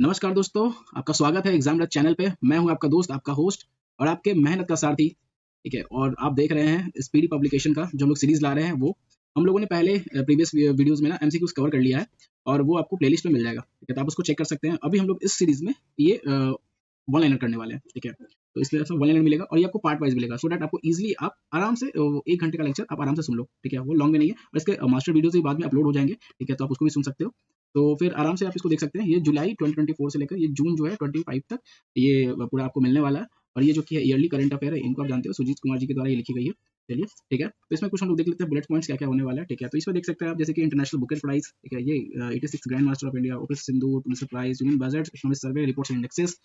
नमस्कार दोस्तों, आपका स्वागत है एग्जाम रथ चैनल पे। मैं हूं आपका दोस्त, आपका होस्ट और आपके मेहनत का सारथी। ठीक है, और आप देख रहे हैं स्पीडी पब्लिकेशन का जो हम लोग सीरीज ला रहे हैं वो हम लोगों ने पहले प्रीवियस वीडियोस में ना एमसीक्यूज कवर कर लिया है और वो आपको प्लेलिस्ट में मिल जाएगा। ठीक है, तो आप उसको चेक कर सकते हैं। अभी हम लोग इस सीरीज में ये वन लाइनर करने वाले हैं। ठीक है, तो इसलिए आपको वन लाइनर मिलेगा और ये आपको पार्ट वाइज मिलेगा, सो दैट आपको इजीली आप आराम से 1 घंटे का लेक्चर आप आराम से सुन लो। ठीक है, वो लॉन्ग में नहीं है और इसके मास्टर वीडियोस भी बाद में अपलोड हो जाएंगे। ठीक है, तो आप उसको भी सुन सकते हो। तो फिर आराम से आप इसको देख सकते हैं। ये जुलाई 2024 से लेकर ये जून जो है 25 तक ये पूरा आपको मिलने वाला है। और ये जो कि ईयरली करंट अफेयर है, इनको आप जानते हो, सुजीत कुमार जी के द्वारा ये लिखी गई है। चलिए, ठीक है, तो इसमें कुछ हम लोग देख लेते हैं बुलेट पॉइंट्स क्या क्या होने वाला है। ठीक है, तो इसमें देख सकते हैं आप जैसे कि इंटरनेशनल बुकेट प्राइज। ठीक है, ये 86 grand master of India, OP Sindhu, police prize, union budget, economic survey, reports and indexes.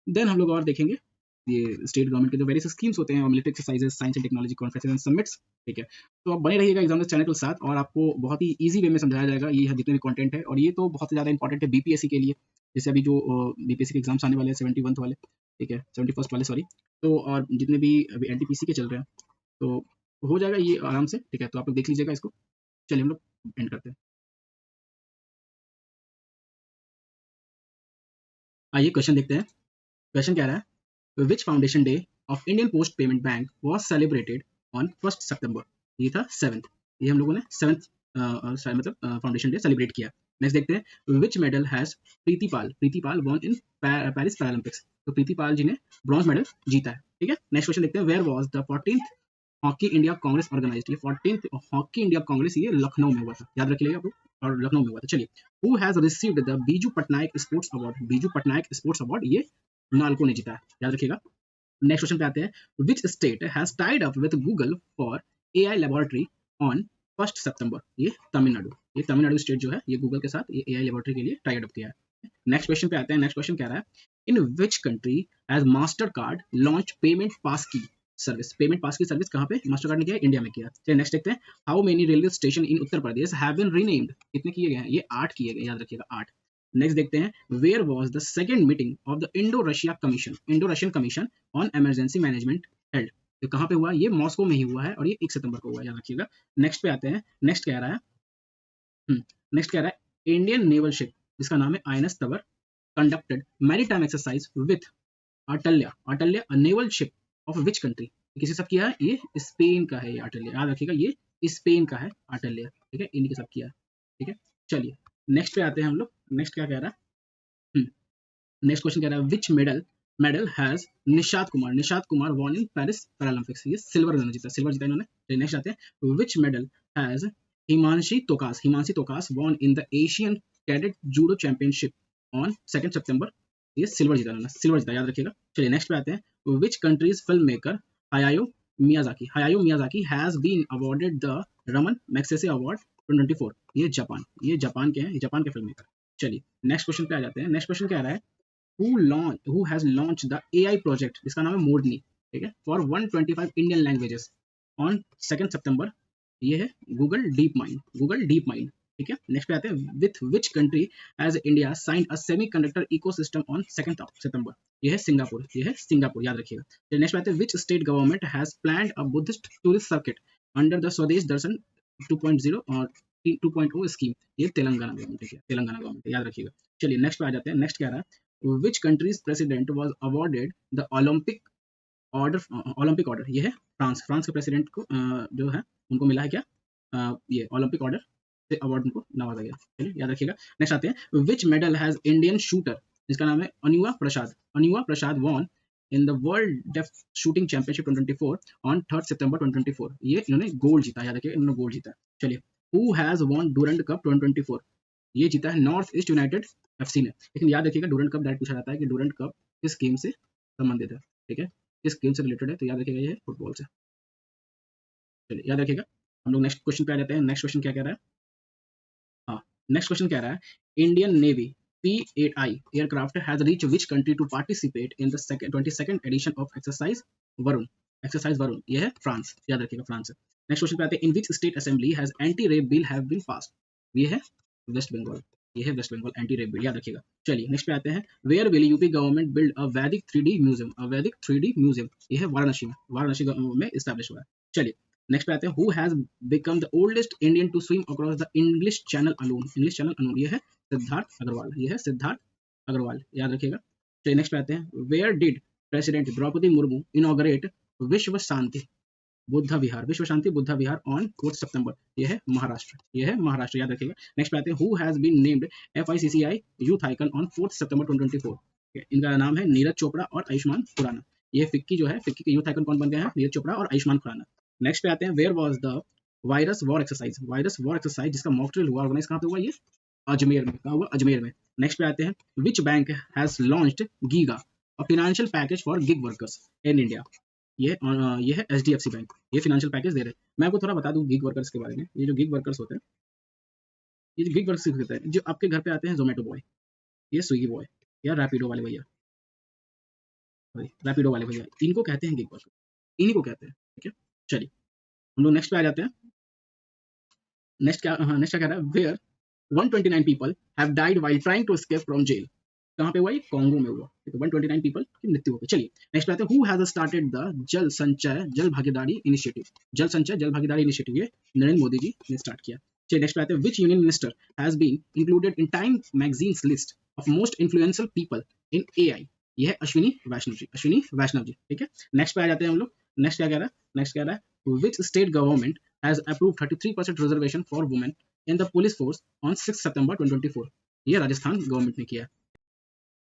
Then हम लोग और देखेंगे ये स्टेट गवर्नमेंट के जो वेरियस स्कीम्स होते हैं और military exercises, science and technology conferences and summits. ठीक है, तो आप बने रहिएगा एग्जाम चैनल के साथ और आपको बहुत ही ईजी वे में समझाया जाएगा ये जितने भी कंटेंट है। और ये तो बहुत ज़्यादा इंपॉर्टेंट है बीपीएससी के लिए। जैसे अभी जो बीपीएससी के एग्जाम्स आने वाले हैं 71 वाले, ठीक है, 71st वाले सॉरी। तो और जितने भी अभी एनटीपीसी के चल रहे हैं तो हो जाएगा ये आराम से। ठीक है, तो आप लोग देख लीजिएगा इसको। चलिए हम लोग एंड करते हैं। आइए क्वेश्चन देखते हैं। क्वेश्चन कह रहा है which foundation day of Indian post payment bank was celebrated on 1 सितंबर। ये था 7th, ये हम लोगों ने 7th मतलब फाउंडेशन डे सेलिब्रेट किया। नेक्स्ट देखते हैं which medal has Preetipal won in Paris Paralympics. तो प्रीतिपाल जी ने ब्रॉन्ज मेडल जीता है। ठीक है, नेक्स्ट क्वेश्चन देखते हैं where was the 14th hockey India congress organized. ये 14th हॉकी इंडिया कांग्रेस ये लखनऊ में हुआ था, याद रखिएगा आप लोग, और लखनऊ में हुआ था। चलिए, who has received the Biju Patnaik sports award. Biju Patnaik sports award ये नालको ने जीता है, याद रखिएगा। नेक्स्ट क्वेश्चन पे आते हैं which state has tied up with Google for AI laboratory on 1 सितंबर। ये तमिलनाडु। ये तमिलनाडु स्टेट जो है ये गूगल के साथ ये एआई लेबोरेटरी के लिए टाइड अप किया है। नेक्स्ट क्वेश्चन पे आते हैं। नेक्स्ट क्वेश्चन कह रहा है in which country has Mastercard launch payment pass की सर्विस। पेमेंट पास की सर्विस कहाँ पे मास्टर कार्ड ने किया है? इंडिया में किया। चलिए नेक्स्ट देखते हैं how many railway station in Uttar Pradesh have been renamed. कितने किए गए हैं? ये 8 किए गए, याद रखिएगा 8। नेक्स्ट देखते हैं where was the second meeting of the Indo Russian commission on emergency management held. तो कहाँ पे हुआ? ये मॉस्को में ही हुआ है और ये 1 सितंबर को हुआ है, याद रखिएगा। नेक्स्ट पे आते हैं। नेक्स्ट कह रहा है नेक्स्ट कह रहा है इंडियन नेवल शिप जिसका नाम है INS Tabar conducted maritime exercise with Italian naval ship of which country. किसी सब किया है? ये स्पेन का है, ये अटल्या, याद रखिएगा, ये स्पेन का है अटल्या। ठीक है, इन्हीं के सब किया है। ठीक है, चलिए नेक्स्ट पे आते हैं हम लोग। नेक्स्ट क्या कह रहा है? नेक्स्ट क्वेश्चन कह रहा है which medal has Nishad Kumar won in Paris Paralympics. ये सिल्वर जीता इन्होंने। नेक्स्ट आते हैं which medal has Himanshi Tokas won in the Asian cadet judo championship on 2 सितंबर। ये सिल्वर जीता, याद रखिएगा। चलिए नेक्स्ट पे आते हैं which countries film maker Hayao Miyazaki has been awarded the Ramon Magsaysay award 2024। ये जापान के हैं, ये जापान के फिल्म मेकर। चलिए नेक्स्ट क्वेश्चन पे आ जाते हैं। नेक्स्ट क्वेश्चन कह रहा है who has launched the AI project जिसका नाम है मोरनी। ठीक है, for 125 इंडियन लैंग्वेजेस ऑन 2 सितंबर। ये है गूगल डीप माइंड। ठीक है, नेक्स्ट पे आते हैं with which country as India signed a semiconductor ecosystem on 2 सितंबर। ये है सिंगापुर, याद रखिएगा। फिर नेक्स्ट पे आते हैं which state government has planned a Buddhist tourist circuit under the स्वदेश दर्शन 2.0 और 2.0 स्कीम। ये तेलंगाना गवर्नमेंट है, याद रखिएगा। चलिए नेक्स्ट पे आ जाते हैं। नेक्स्ट क्या रहा है which country's president was awarded the Olympic order। ये है फ्रांस के प्रेसिडेंट को जो है उनको मिला है क्या? ये ओलंपिक ऑर्डर से अवार्ड उनको नवाजा गया। चलिए याद रखिएगा। नेक्स्ट आते हैं which medal has Indian shooter जिसका नाम है Anuya Prasad won in the world deaf shooting championship 2024 on 3 सितंबर 2024। ये इन्होंने गोल्ड जीता, याद रखिएगा, इन्होंने गोल्ड जीता। चलिए who has von Durand cup 2024। ये जीता है नॉर्थ ईस्ट यूनाइटेड एफसी ने। लेकिन याद रखिएगा डूरंड कप डायरेक्ट पूछा जाता है कि डूरंड कप किस गेम से संबंधित है। ठीक है, किस गेम से रिलेटेड है, तो याद रखिएगा ये फुटबॉल से। चलिए याद रखिएगा। हम लोग नेक्स्ट क्वेश्चन पे आ जाते हैं। नेक्स्ट क्वेश्चन क्या कह रहा है? हाँ, नेक्स्ट क्वेश्चन कह रहा है Indian navy P-8I aircraft has reach which country to participate in the 22nd edition of exercise Varun. ये है फ्रांस, याद रखिएगा, फ्रांस है। नेक्स्ट क्वेश्चन पे आते हैं in which state assembly has anti rape bill have been passed. ये है West Bengal, anti rape bill, याद रखिएगा। चलिए नेक्स्ट पे आते हैं where will UP government build a Vedic 3D museum. ये है वाराणसी में इस्टेब्लिश हुआ है। चलिए नेक्स्ट पे आते हैं who has become the oldest Indian to swim across the English channel alone. ये है सिद्धार्थ अग्रवाल, याद रखिएगा। चलिए नेक्स्ट पे आते हैं, where did president Draupadi Murmu inaugurate Vishwa Shanti Buddha विहार, विश्व शांति बुद्धा विहार ऑन 4 सितंबर, ये है महाराष्ट्र, ये है महाराष्ट्र, याद रखिएगा। नेक्स्ट पे आते हैं, who has been named FICCI youth icon on 4 सितंबर 2024, इनका नाम है नीरज चोपड़ा और आयुष्मान खुराना। ये फिक्की जो है, फिक्की के यूथ आइकन कौन बन गए हैं, नीरज चोपड़ा और आयुष्मान खुराना। नेक्स्ट पे आते हैं, where was the virus war exercise, virus war exercise जिसका मॉक ड्रिल हुआ, ऑर्गेनाइज कहाँ पे हुआ, ये अजमेर में, कहाँ हुआ, अजमेर में। नेक्स्ट पे आते हैं, which bank has launched giga, a financial package for gig workers in India, ये है HDFC बैंक, ये फाइनेंशियल पैकेज दे रहे हैं। मैं आपको थोड़ा बता दूं गिग वर्कर्स के बारे में। ये जो गिग वर्कर्स होते हैं, ये जो गिग वर्कर्स होते हैं, जो आपके घर पे आते हैं, जोमेटो बॉय, ये स्विगी बॉय, या रैपिडो वाले भैया, रैपिडो वाले भैया, इनको कहते हैं गिग वर्कर, इन्हीं को कहते हैं, ठीक है। चलिए हम लोग नेक्स्ट पे आ जाते हैं। नेक्स्ट क्या, हाँ नेक्स्ट क्या कह रहा है, where 129 people have died while trying to escape from jail, कहाँ पे हुआ, ये कॉन्गो में हुआ, तो 129 पीपल की मृत्यु हो गई। चलिए नेक्स्ट आते हैं, हु हैज स्टार्टेड द जल संचय जल भागीदारी इनिशिएटिव, जल संचय जल भागीदारी इनिशिएटिव, ये नरेंद्र मोदी जी ने स्टार्ट किया। चलिए नेक्स्ट आते हैं, which union minister has been included in time magazine's list of most influential people in AI, ये है अश्विनी वैष्णव जी, अश्विनी वैष्णव जी, ठीक है। नेक्स्ट पे आ जाते हैं हम लोग। नेक्स्ट क्या कह रहा है, नेक्स्ट कह रहा है, which state government has approved 33% reservation for women in the police force on 6 सितंबर 2024, ये राजस्थान गवर्नमेंट ने किया।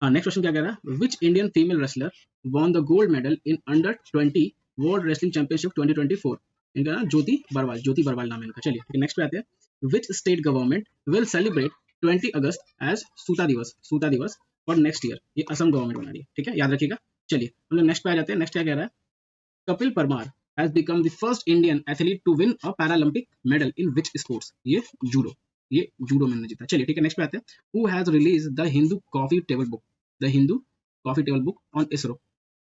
नेक्स्ट क्वेश्चन क्या कह रहा है, which Indian female wrestler won the gold medal in under 20 world wrestling championship 2024, इनका नाम ज्योति बरवाल, ज्योति बरवाल नाम है इनका। चलिए नेक्स्ट पे आते हैं, which state government will celebrate 20 अगस्त एज सूता दिवस, सूता दिवस फॉर नेक्स्ट ईयर, ये असम गवर्नमेंट बना रही है, ठीक है, याद रखिएगा। चलिए हम लोग नेक्स्ट पे आ जाते हैं। नेक्स्ट क्या कह रहा है, Kapil Parmar has become the first Indian athlete to win a Paralympic medal in which sports, ये जूडो, ये जूडो में जीता। चलिए ठीक है, नेक्स्ट पे आते हैं, who has released the Hindu coffee table book, the Hindu coffee table book on ISRO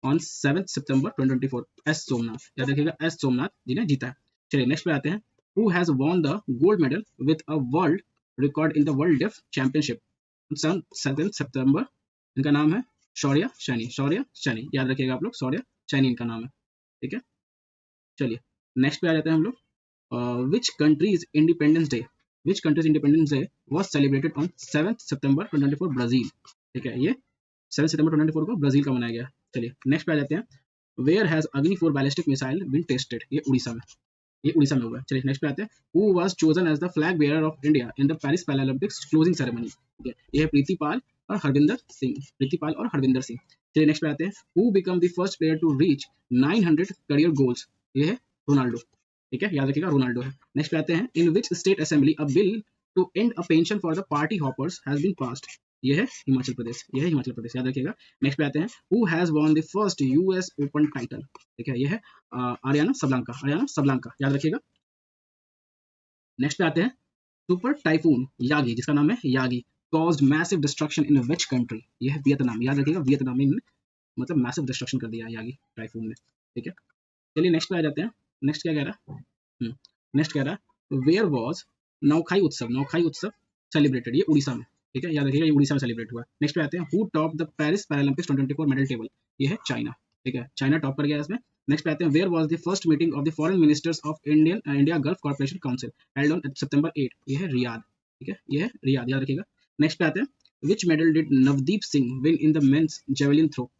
on 7 September 2024, S Somnath, याद रखिएगा, S सोमनाथ जी ने जीता है। चलिए नेक्स्ट पे आते हैं, who has won the gold medal with a world record in the world deaf championship on 7 September, इनका नाम है शौर्य सैनी, शौर्य सैनी, याद रखिएगा आप लोग, शौर्य सैनी इनका नाम है, ठीक है। चलिए नेक्स्ट पे आ जाते हैं हम लोग, which countries independence day, which countries independence day was celebrated on 7 September 2024, Brazil, ठीक है, ये 7 सितंबर 2024 को ब्राजील का मनाया गया। चलिए नेक्स्ट पे आ जाते हैं, वेयर हैज अग्नि 4 बैलिस्टिक मिसाइल बीन टेस्टेड, ये उड़ीसा में, ये उड़ीसा में हुआ है। चलिए नेक्स्ट पे आते हैं, who was chosen as the flag bearer of India in the Paris Paralympics closing ceremony, ठीक है, ये है प्रीतिपाल और हरविंदर सिंह, प्रीतिपाल और हरविंदर सिंह। चलिए नेक्स्ट पे आते हैं, who become the first player to reach 900 career goals, ये है रोनाल्डो, ठीक है, याद रखिएगा रोनाल्डो है। नेक्स्ट पे आते हैं, in which state assembly a bill to end a pension for the party hoppers has been passed, ये है हिमाचल प्रदेश, ये है हिमाचल प्रदेश, याद रखिएगा। नेक्स्ट पे आते हैं, who has won the first US open title, ठीक है, ये है आरियाना सबलांका, आरियाना सबलांका, याद रखिएगा। नेक्स्ट पे आते हैं, सुपर टाइफून यागी, जिसका नाम है Yagi, caused massive destruction in which country, ये है वियतनाम, याद रखिएगा, वियतनाम में मतलब मैसिव डिस्ट्रक्शन कर दिया यागी टाइफून ने, ठीक है। चलिए नेक्स्ट पे आ जाते हैं। नेक्स्ट क्या कह रहा है, नेक्स्ट कह रहा है, वेयर वॉज नौखाई उत्सव, नौखाई उत्सव सेलिब्रेटेड, ये उड़ीसा में, ठीक है, याद रखिएगा, ये उड़ीसा में सेलिब्रेट हुआ। नेक्स्ट पे आते हैं, who top the Paris Paralympics 2024 medal table, ये है चाइना, ठीक है, चाइना टॉप कर गया इसमें। नेक्स्ट पे आते हैं, where was the first meeting of the foreign ministers of India gulf corporation council held on सितंबर 8, ये है रियाद, ठीक है, ये है रियाद, याद रखिएगा। नेक्स्ट पे आते हैं, which medal did Navdeep Singh win in the men's javelin throw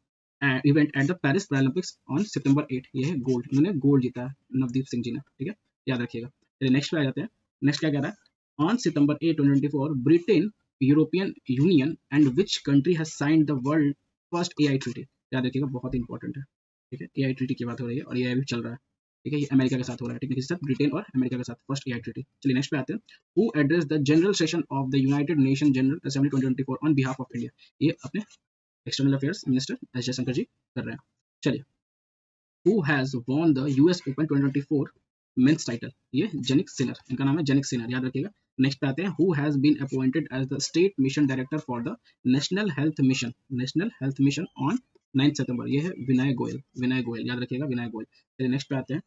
event at the Paris Paralympics on सितंबर 8, ये है गोल्ड, इन्होंने गोल्ड जीता है नवदीप सिंह जी ने, ठीक है, याद रखिएगा। चलिए नेक्स्ट पे आ जाते हैं। नेक्स्ट क्या कह रहा है, ऑन सितंबर 8 2024 Britain European union and which country has signed the world first AI treaty, याद रखिएगा, बहुत इंपॉर्टेंट है, ठीक है, AI ट्रीटी की बात हो रही है और AI भी चल रहा है, ठीक है, ये अमेरिका के साथ हो रहा है, ठीक है, किसके साथ, ब्रिटेन और अमेरिका के साथ फर्स्ट AI ट्रीटी। चलिए नेक्स्ट पे आते हैं, who address the general session of the United Nation general assembly 2024 on behalf of India, ये अपने external affairs minister S Jaishankar ji कर रहे हैं। चलिए, who has won the US open 2024 men's title, ये जेनिक सिनर, इनका नाम है जेनिक सिनर, याद रखिएगा। नेक्स्ट पे आते हैं, who has been appointed as the state mission director for the national health mission, national health mission on 9 सितंबर, ये है विनय गोयल, विनय गोयल, याद रखिएगा, विनय गोयल। चलिए नेक्स्ट पे आते हैं,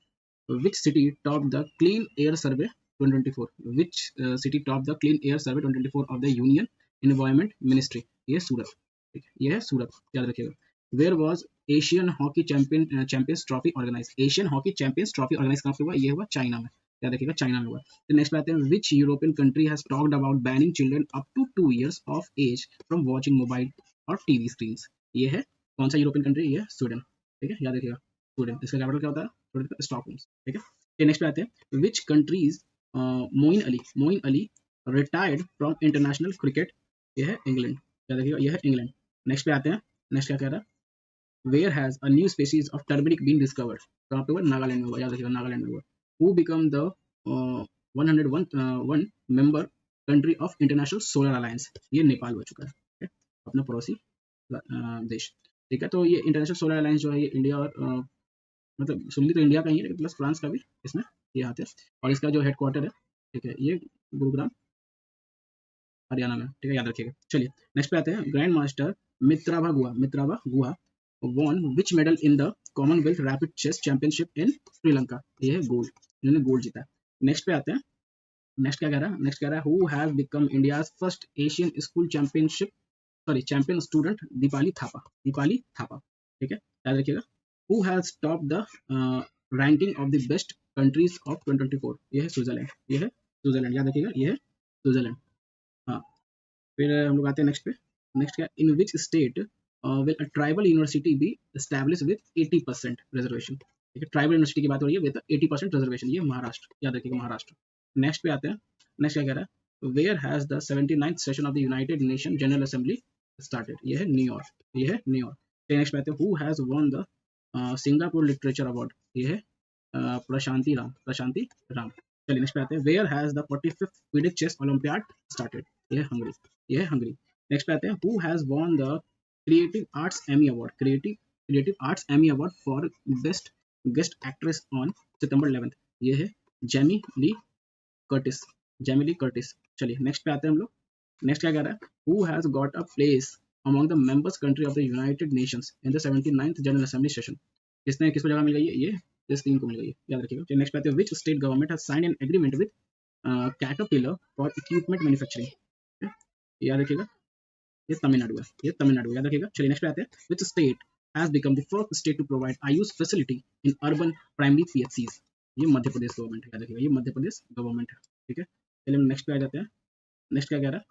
which city topped the clean air survey 2024, which city topped the clean air survey 2024 of the union environment ministry, ये सूरत, ठीक है, ये है सूरत, याद रखिएगा। where was Asian hockey champions trophy organize, Asian hockey champions trophy organize कहाँ पे हुआ, ये हुआ चाइना में, याद रखिएगा, चाइना में हुआ। तो नेक्स्ट पे आते हैं, which European country has talked about banning children up to 2 years of age from watching mobile और टीवी स्क्रीन। ये है कौन सा यूरोपियन कंट्री? ये स्वीडन, ठीक है, याद रखिएगा स्वीडन। इसका कैपिटल क्या होता है? स्वीडन का स्टॉकहोम, ठीक है। फिर नेक्स्ट पे आते हैं, which country's Moeen Ali retired from international cricket? ये है इंग्लैंड, याद रखिएगा ये है इंग्लैंड। नेक्स्ट पे आते हैं, नेक्स्ट क्या कह रहा है, where has a new species of turmeric been discovered? कहाँ पे हुआ? नागालैंड में हुआ, याद रखिएगा नागालैंड में हुआ। Who become the 101 member country of international solar alliance? ये नेपाल हो चुका है, ठीक है? अपना पड़ोसी देश, ठीक है। तो ये इंटरनेशनल सोलर अलायंस जो है ये इंडिया और मतलब सुनली तो इंडिया का ही है, लेकिन प्लस फ्रांस का भी इसमें ये आते हैं। और इसका जो हेडक्वार्टर है, ठीक है, ये गुरुग्राम हरियाणा में, ठीक है, याद रखिएगा। चलिए नेक्स्ट पे आते हैं, grand master Mitrabha Guha won which medal in the commonwealth rapid chess championship in Sri Lanka? ये है गोल्ड, इन्होंने गोल्ड जीता है। नेक्स्ट पे आते हैं, नेक्स्ट क्या कह रहा है, नेक्स्ट कह रहा है, who has become India's first Asian school champion student? Deepali Thapa, ठीक है, याद रखिएगा। Who has top the ranking of the best countries of 2024? ये है स्विट्जरलैंड, ये है स्विट्जरलैंड, याद रखिएगा ये है स्विट्जरलैंड। हाँ, फिर हम लोग आते हैं नेक्स्ट पे। नेक्स्ट क्या, in which state will a tribal university be establish with 80% reservation? ठीक है, ट्राइबल यूनिवर्सिटी की बात हो रही है विद 80% रिजर्वेशन, ये महाराष्ट्र, याद रखिएगा महाराष्ट्र। नेक्स्ट पे आते हैं, नेक्स्ट क्या कह रहा है, where has the 79th session of the United Nation general assembly started? ये है न्यूयॉर्क, ये है न्यूयॉर्क। फिर नेक्स्ट पे आते हैं, who has won the Singapore literature award? ये है प्रशांति राम। चलिए नेक्स्ट पे आते हैं, where has the 45th quidditch chess Olympiad started? ये है हंगरी, ये है हंगरी। नेक्स्ट पे आते हैं, who has won the creative arts Emmy award? Creative arts Emmy award for best guest actress on September 11th? ये है जेमी ली कर्टिस। चलिए नेक्स्ट पे आते हैं हम लोग। नेक्स्ट क्या कह रहा है, who has got a place among the members country of the United Nations in the 79th general assembly session? किसको जगह मिल गई है? ये इस टीम को मिल गई है, याद रखिएगा। चलिए नेक्स्ट पे आते हैं, which state government has signed an agreement with caterpillar for equipment manufacturing? याद रखिएगा ये तमिलनाडु है, ये तमिलनाडु, याद रखिएगा। चलिए नेक्स्ट पे आते हैं, which state has become the first state to provide AYUSH facility in urban primary PHCs? ये मध्य प्रदेश गवर्नमेंट है, याद रखिएगा ये मध्य प्रदेश गवर्नमेंट है, ठीक है। चलिए नेक्स्ट पे आ जाते हैं, नेक्स्ट क्या कह रहा है,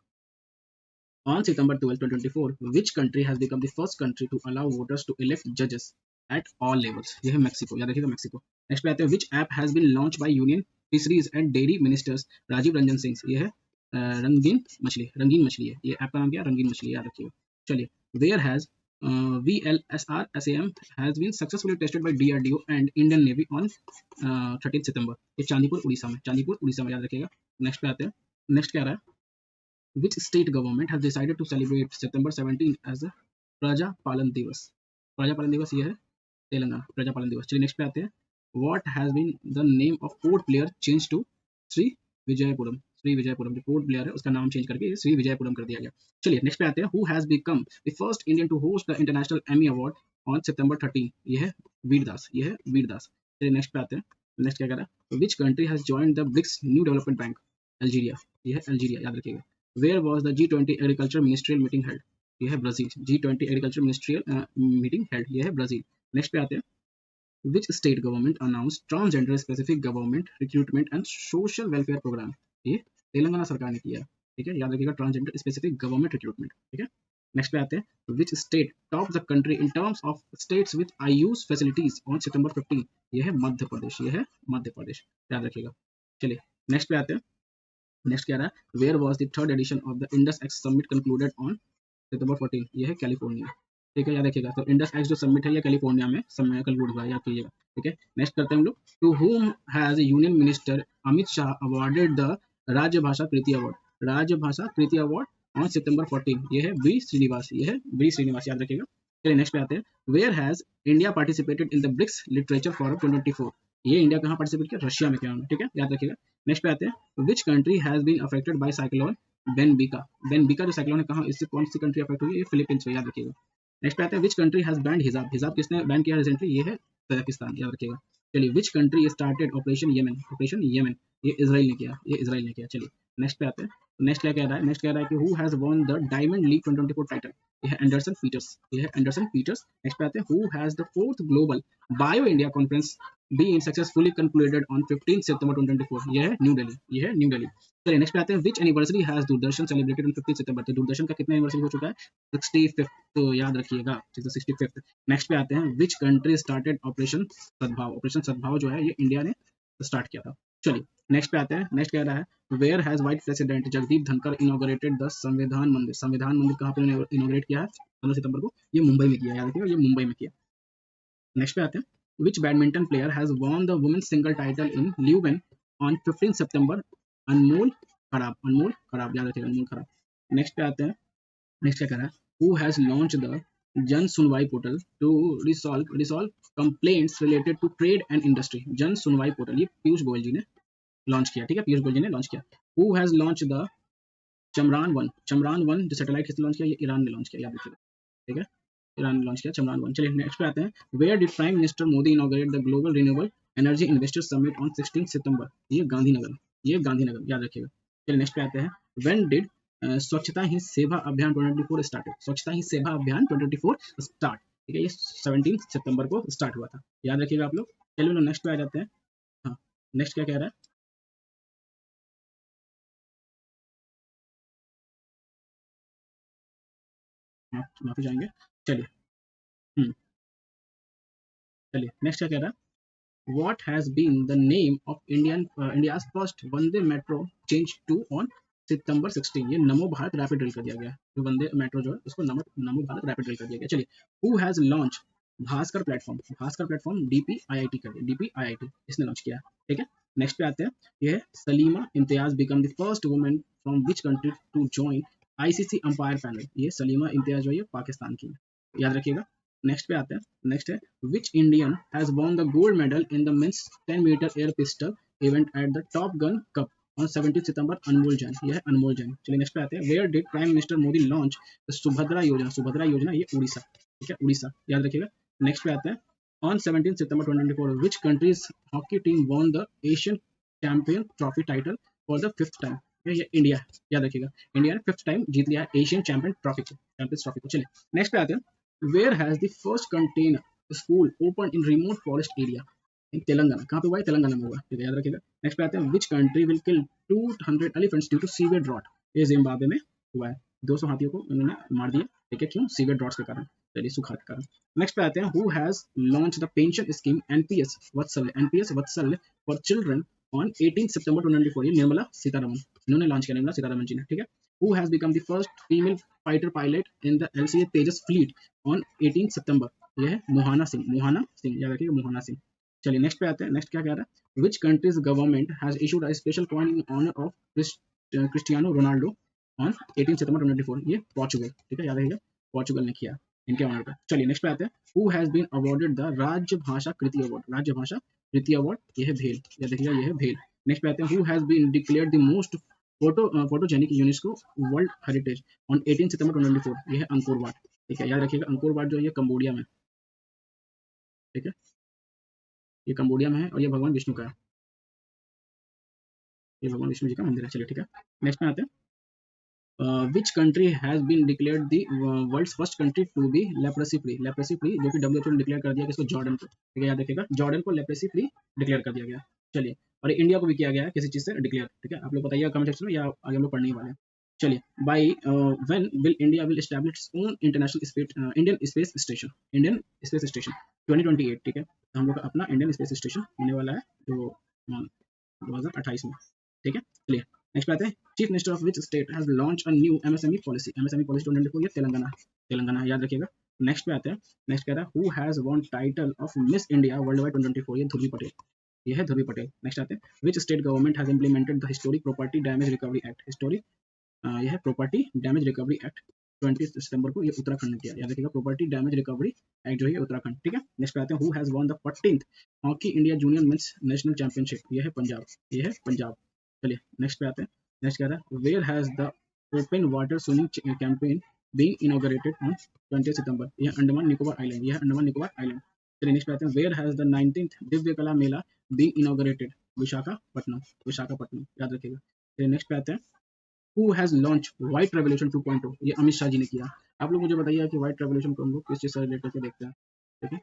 on September 12, 2024, which country has become the first country to allow voters to elect judges at all levels? ये है मैक्सिको, याद रखिएगा मैक्सिको। नेक्स्ट पे आते हैं, which app has been launched by Union Fisheries and Dairy Ministers Rajiv Ranjan Singh? ये है रंगीन मछली है, ये ऐप का नाम क्या है? रंगीन मछली, याद रखिएगा। चलिए, where has VLSR SAM has been successfully tested by DRDO and Indian Navy on 13 September? ये चांदीपुर उड़ीसा में, याद रखिएगा। नेक्स्ट पे आते हैं, नेक्स्ट क्या रहा है, which state government has decided to celebrate September 17 as a प्रजापालन दिवस ये है तेलंगाना, प्रजापालन दिवस। चलिए नेक्स्ट पे आते हैं, what has been the name of port player changed to Shri Vijayapuram? जो पोर्ट प्लेयर है उसका नाम चेंज करके श्री विजयपुरम कर दिया गया। चलिए नेक्स्ट पे आते हैं, who has become the first Indian to host the international Emmy award on September 13? ये है वीरदास, चलिए नेक्स्ट पे आते हैं, नेक्स्ट क्या कह रहा है, which country has joined the BRICS New Development Bank? Algeria, ये है अल्जीरिया, याद रखिएगा। Where was the G20 agriculture ministerial meeting held? ये है Brazil, G20 agriculture ministerial meeting held, ये है ब्राजील। नेक्स्ट पे आते हैं, which state government announced transgender specific government recruitment and social welfare program? ये तेलंगाना सरकार ने किया, ठीक है, याद रखिएगा ट्रांसजेंडर स्पेसिफिक गवर्नमेंट रिक्रूटमेंट, ठीक है। नेक्स्ट पे आते हैं, which state topped the country in terms of states with IU's facilities on September 15? ये है मध्य प्रदेश, याद रखिएगा। चलिए नेक्स्ट पे आते हैं, नेक्स्ट क्या रहा है, where was the third edition of the Indus X summit concluded on सितंबर 14? ये है कैलिफोर्निया, ठीक है, याद रखिएगा। तो इंडस एक्स जो समिट है ये कैलिफोर्निया में कंक्लूड हुआ है, याद कीजिएगा, ठीक है। नेक्स्ट करते हैं हम लोग, to whom has union minister Amit Shah awarded the Rajbhasha Kriti award on सितंबर 14? ये है बी श्रीनिवास, याद रखिएगा। चलिए नेक्स्ट पे आते हैं, where has India participated in the BRICS literature forum 2024? ये इंडिया कहाँ पार्टिसिपेट किया? रशिया में किया, ठीक है, याद रखिएगा। नेक्स्ट पे आते हैं, which country has been affected by cyclone Bebinca जो साइक्लोन है कहाँ, इससे कौन सी कंट्री अफेक्ट हुई है? ये फिलीपींस में, याद रखिएगा। नेक्स्ट पे आते हैं, विच कंट्री हैज बैंड हिजाब किसने बैन किया रिसेंटली? ये है तजाकिस्तान, याद रखिएगा। चलिए, which country started operation Yemen? ये इजराइल ने किया, चलिए नेक्स्ट पे आते हैं। नेक्स्ट क्या कह रहा है, कि who has won the diamond league 2024 title? ये है एंडरसन पीटर्स, नेक्स्ट पे आते हैं, who has the 4th global bio India conference be in successfully concluded on 15 सितंबर 2024। ये है न्यू दिल्ली, ये है न्यू दिल्ली। चलिए नेक्स्ट पे आते हैं, which anniversary has Doordarshan celebrated on 15 सितंबर। तो दूरदर्शन का कितना एनिवर्सरी हो चुका है? 65th। तो याद रखिएगा 65th। नेक्स्ट पे आते हैं, विच कंट्री स्टार्टेड ऑपरेशन सद्भाव। ऑपरेशन सद्भाव जो है ये इंडिया ने स्टार्ट किया था। चलिए नेक्स्ट पे आते हैं, नेक्स्ट कह रहा है where has vice president Jagdeep Dhankhar inaugurated the Samvidhan Mandir. संविधान मंदिर कहाँ पे इनॉग्रेट किया है 15 सितंबर को? ये मुंबई में किया, याद रखिएगा ये मुंबई में किया। नेक्स्ट पे आते हैं, which badminton player has won the women's single title in Leuven on 15 सितंबर। अनमोल खराब, अनमोल खराब, याद रखिएगा अनमोल खराब। नेक्स्ट पे आते हैं, नेक्स्ट क्या कह रहा है, who has launch the Jan Sunwai portal to resolve complaints related to trade and industry. Jan Sunwai portal ये पीयूष गोयल जी ने लॉन्च किया, ठीक है, पीयूष गोयल जी ने लॉन्च किया। हु हैज लॉन्च द चमरान 1। चमरान 1 जो सैटेलाइट किसने लॉन्च किया? ये ईरान ने लॉन्च किया, याद रखिएगा, ठीक है, ईरान ने लॉन्च किया चंद्रयान 1। चलिए नेक्स्ट पे आते हैं, where did prime minister Modi inaugurate the global renewable energy investor summit on 16 सितंबर। ये गांधीनगर, ये गांधीनगर, याद रखिएगा। चलिए नेक्स्ट पे आते हैं, व्हेन डिड स्वच्छता ही सेवा अभियान 2024 स्टार्टेड। स्वच्छता ही सेवा अभियान 2024 स्टार्ट, ठीक है, ये 17 सितंबर को स्टार्ट हुआ था, याद रखिएगा आप लोग। चलिए नेक्स्ट पे आ जाते हैं। हाँ, नेक्स्ट क्या कह रहा है? माफी चाहेंगे। चलिए, हम्म, चलिए नेक्स्ट क्या कह रहा है, what has been the name of India's first Vande metro change to on सितंबर 16। ये नमो भारत रैपिड रेल कर दिया गया है, जो वंदे मेट्रो जो है उसको नमो नमो भारत रैपिड रेल कर दिया गया। चलिए, who has launch Bhaskar platform. Bhaskar platform DPIIT कर दिया, डीपीआईआईटी इसने लॉन्च किया है, ठीक है। नेक्स्ट पे आते हैं, ये है Salima Imtiaz become the first women from which country to join ICC umpire panel. ये सलीमा इम्तियाज जो है ये पाकिस्तान की है, याद रखिएगा। नेक्स्ट पे आते हैं, नेक्स्ट है, which Indian has won the gold medal in the men's 10-meter air pistol event at the Top Gun Cup on 17 सितंबर? अनमोल जैन, ये है अनमोल जैन। चलिए नेक्स्ट पे आते हैं, where did prime minister Modi launch Subhadra योजना। सुभद्रा योजना ये उड़ीसा, ठीक है, उड़ीसा, याद रखिएगा। नेक्स्ट पे आते हैं, on 17 September 2024 which country's hockey team won the Asian champion trophy title for the 5th time. ये इंडिया है, याद रखिएगा, इंडिया ने 5th टाइम जीत लिया है एशियन चैंपियन ट्रॉफी को, चैंपियंस ट्रॉफी को। चलिए नेक्स्ट पे आते हैं, where has the first container school opened in remote forest area in Telangana. कहाँ पे हुआ है? तेलंगाना में हुआ, ठीक है, याद रखिएगा। नेक्स्ट पे आते हैं, which country will kill 200 elephants due to severe drought। ये जिम्बाब्वे में हुआ है, 200 हाथियों को उन्होंने मार दिया, ठीक है, क्यों? सीवियर ड्रॉट्स के कारण, चलिए सूखा के कारण। नेक्स्ट पे आते हैं, who has launch the pension scheme NPS Vatsal for children on 18 सितंबर 2024। ये निर्मला सीतारमन, इन्होंने लॉन्च किया, निर्मला सीतारमन जी ने, ठीक है। Who has become the first female fighter pilot in the LCA Tejas fleet on 18 सितंबर। यह है मोहाना सिंह, मोहाना सिंह, याद रखिएगा मोहाना सिंह। चलिए नेक्स्ट पे आते हैं, नेक्स्ट क्या कह रहा है, which country's government has issued a special coin in honour of Cristiano Ronaldo on 18 सितंबर 2024। ये पोर्चुगल, ठीक है, याद रखिएगा, पोर्चुगल ने किया इनके ऑनर पे। चलिए नेक्स्ट पे आते हैं, who has been awarded the Rajbhasha Kriti award. राजभाषा कृति अवार्ड ये है भेल, याद रखिएगा ये है भेल। नेक्स्ट पे आते हैं, who has been declared the most photogenic UNESCO world heritage on 18 सितंबर 2024। ये है अंकोर वाट, ठीक है, याद रखिएगा अंकोर वाट जो है ये कंबोडिया में, ठीक है, ये कंबोडिया में है और ये भगवान विष्णु का है, ये भगवान विष्णु जी का मंदिर है। चलिए ठीक है, नेक्स्ट में आते हैं, which country has been declared the world's first country to be leprosy free. Leprosy free जो कि डब्ल्यूएचओ ने डिक्लेयर कर दिया किसको? जॉर्डन को, ठीक है, याद रखिएगा जॉर्डन को लेप्रेसी फ्री डिक्लेयर कर दिया गया। चलिए, और इंडिया को भी किया गया है किसी चीज से डिक्लेयर, ठीक है, आप लोग बताइए कमेंट सेक्शन में या आगे हम लोग पढ़ने ही वाले हैं। चलिए, by when will India will establish its own international space Indian space station. Indian space station 2028, ठीक है, तो हम लोग का अपना इंडियन स्पेस स्टेशन होने वाला है जो 2028 में, ठीक है। चलिए नेक्स्ट पे आते हैं, chief minister of which state has launch a new MSME policy. MSME policy 2024 ये तेलंगाना, तेलंगाना याद रखिएगा। नेक्स्ट पे आते हैं, नेक्स्ट कह रहा है, who has von title of miss India world wide 2024। ये ध्रुवी पटेल, ये है ध्रुवी पटेल। नेक्स्ट आते हैं, which state government has implemented the historic property damage recovery act. Historic यह है प्रॉपर्टी डैमेज रिकवरी एक्ट 20 सितंबर को ये उत्तराखंड ने किया, याद रखिएगा प्रॉपर्टी डैमेज रिकवरी एक्ट जो है उत्तराखंड, ठीक है। नेक्स्ट पे आते हैं, who has won the 14th hockey India junior mains national championship. ये है पंजाब, ये है पंजाब। चलिए नेक्स्ट पे आते हैं, नेक्स्ट कह रहा है, where has the open water swimming campaign being inaugurated on 20 सितंबर। यह अंडमान निकोबार आइलैंड, यह अंडमान निकोबार आइलैंड। चलिए नेक्स्ट पे आते हैं, where has the 19th Divya Kala Mela being inaugurated. Visakhapatnam, Visakhapatnam, याद रखिएगा। चलिए नेक्स्ट पे आते हैं, who has launch white revolution 2.0। ये अमित शाह जी ने किया। आप लोग मुझे बताइए कि व्हाइट रेवोल्यूशन को हम लोग किस चीज से रिलेट करके देखते हैं, ठीक है।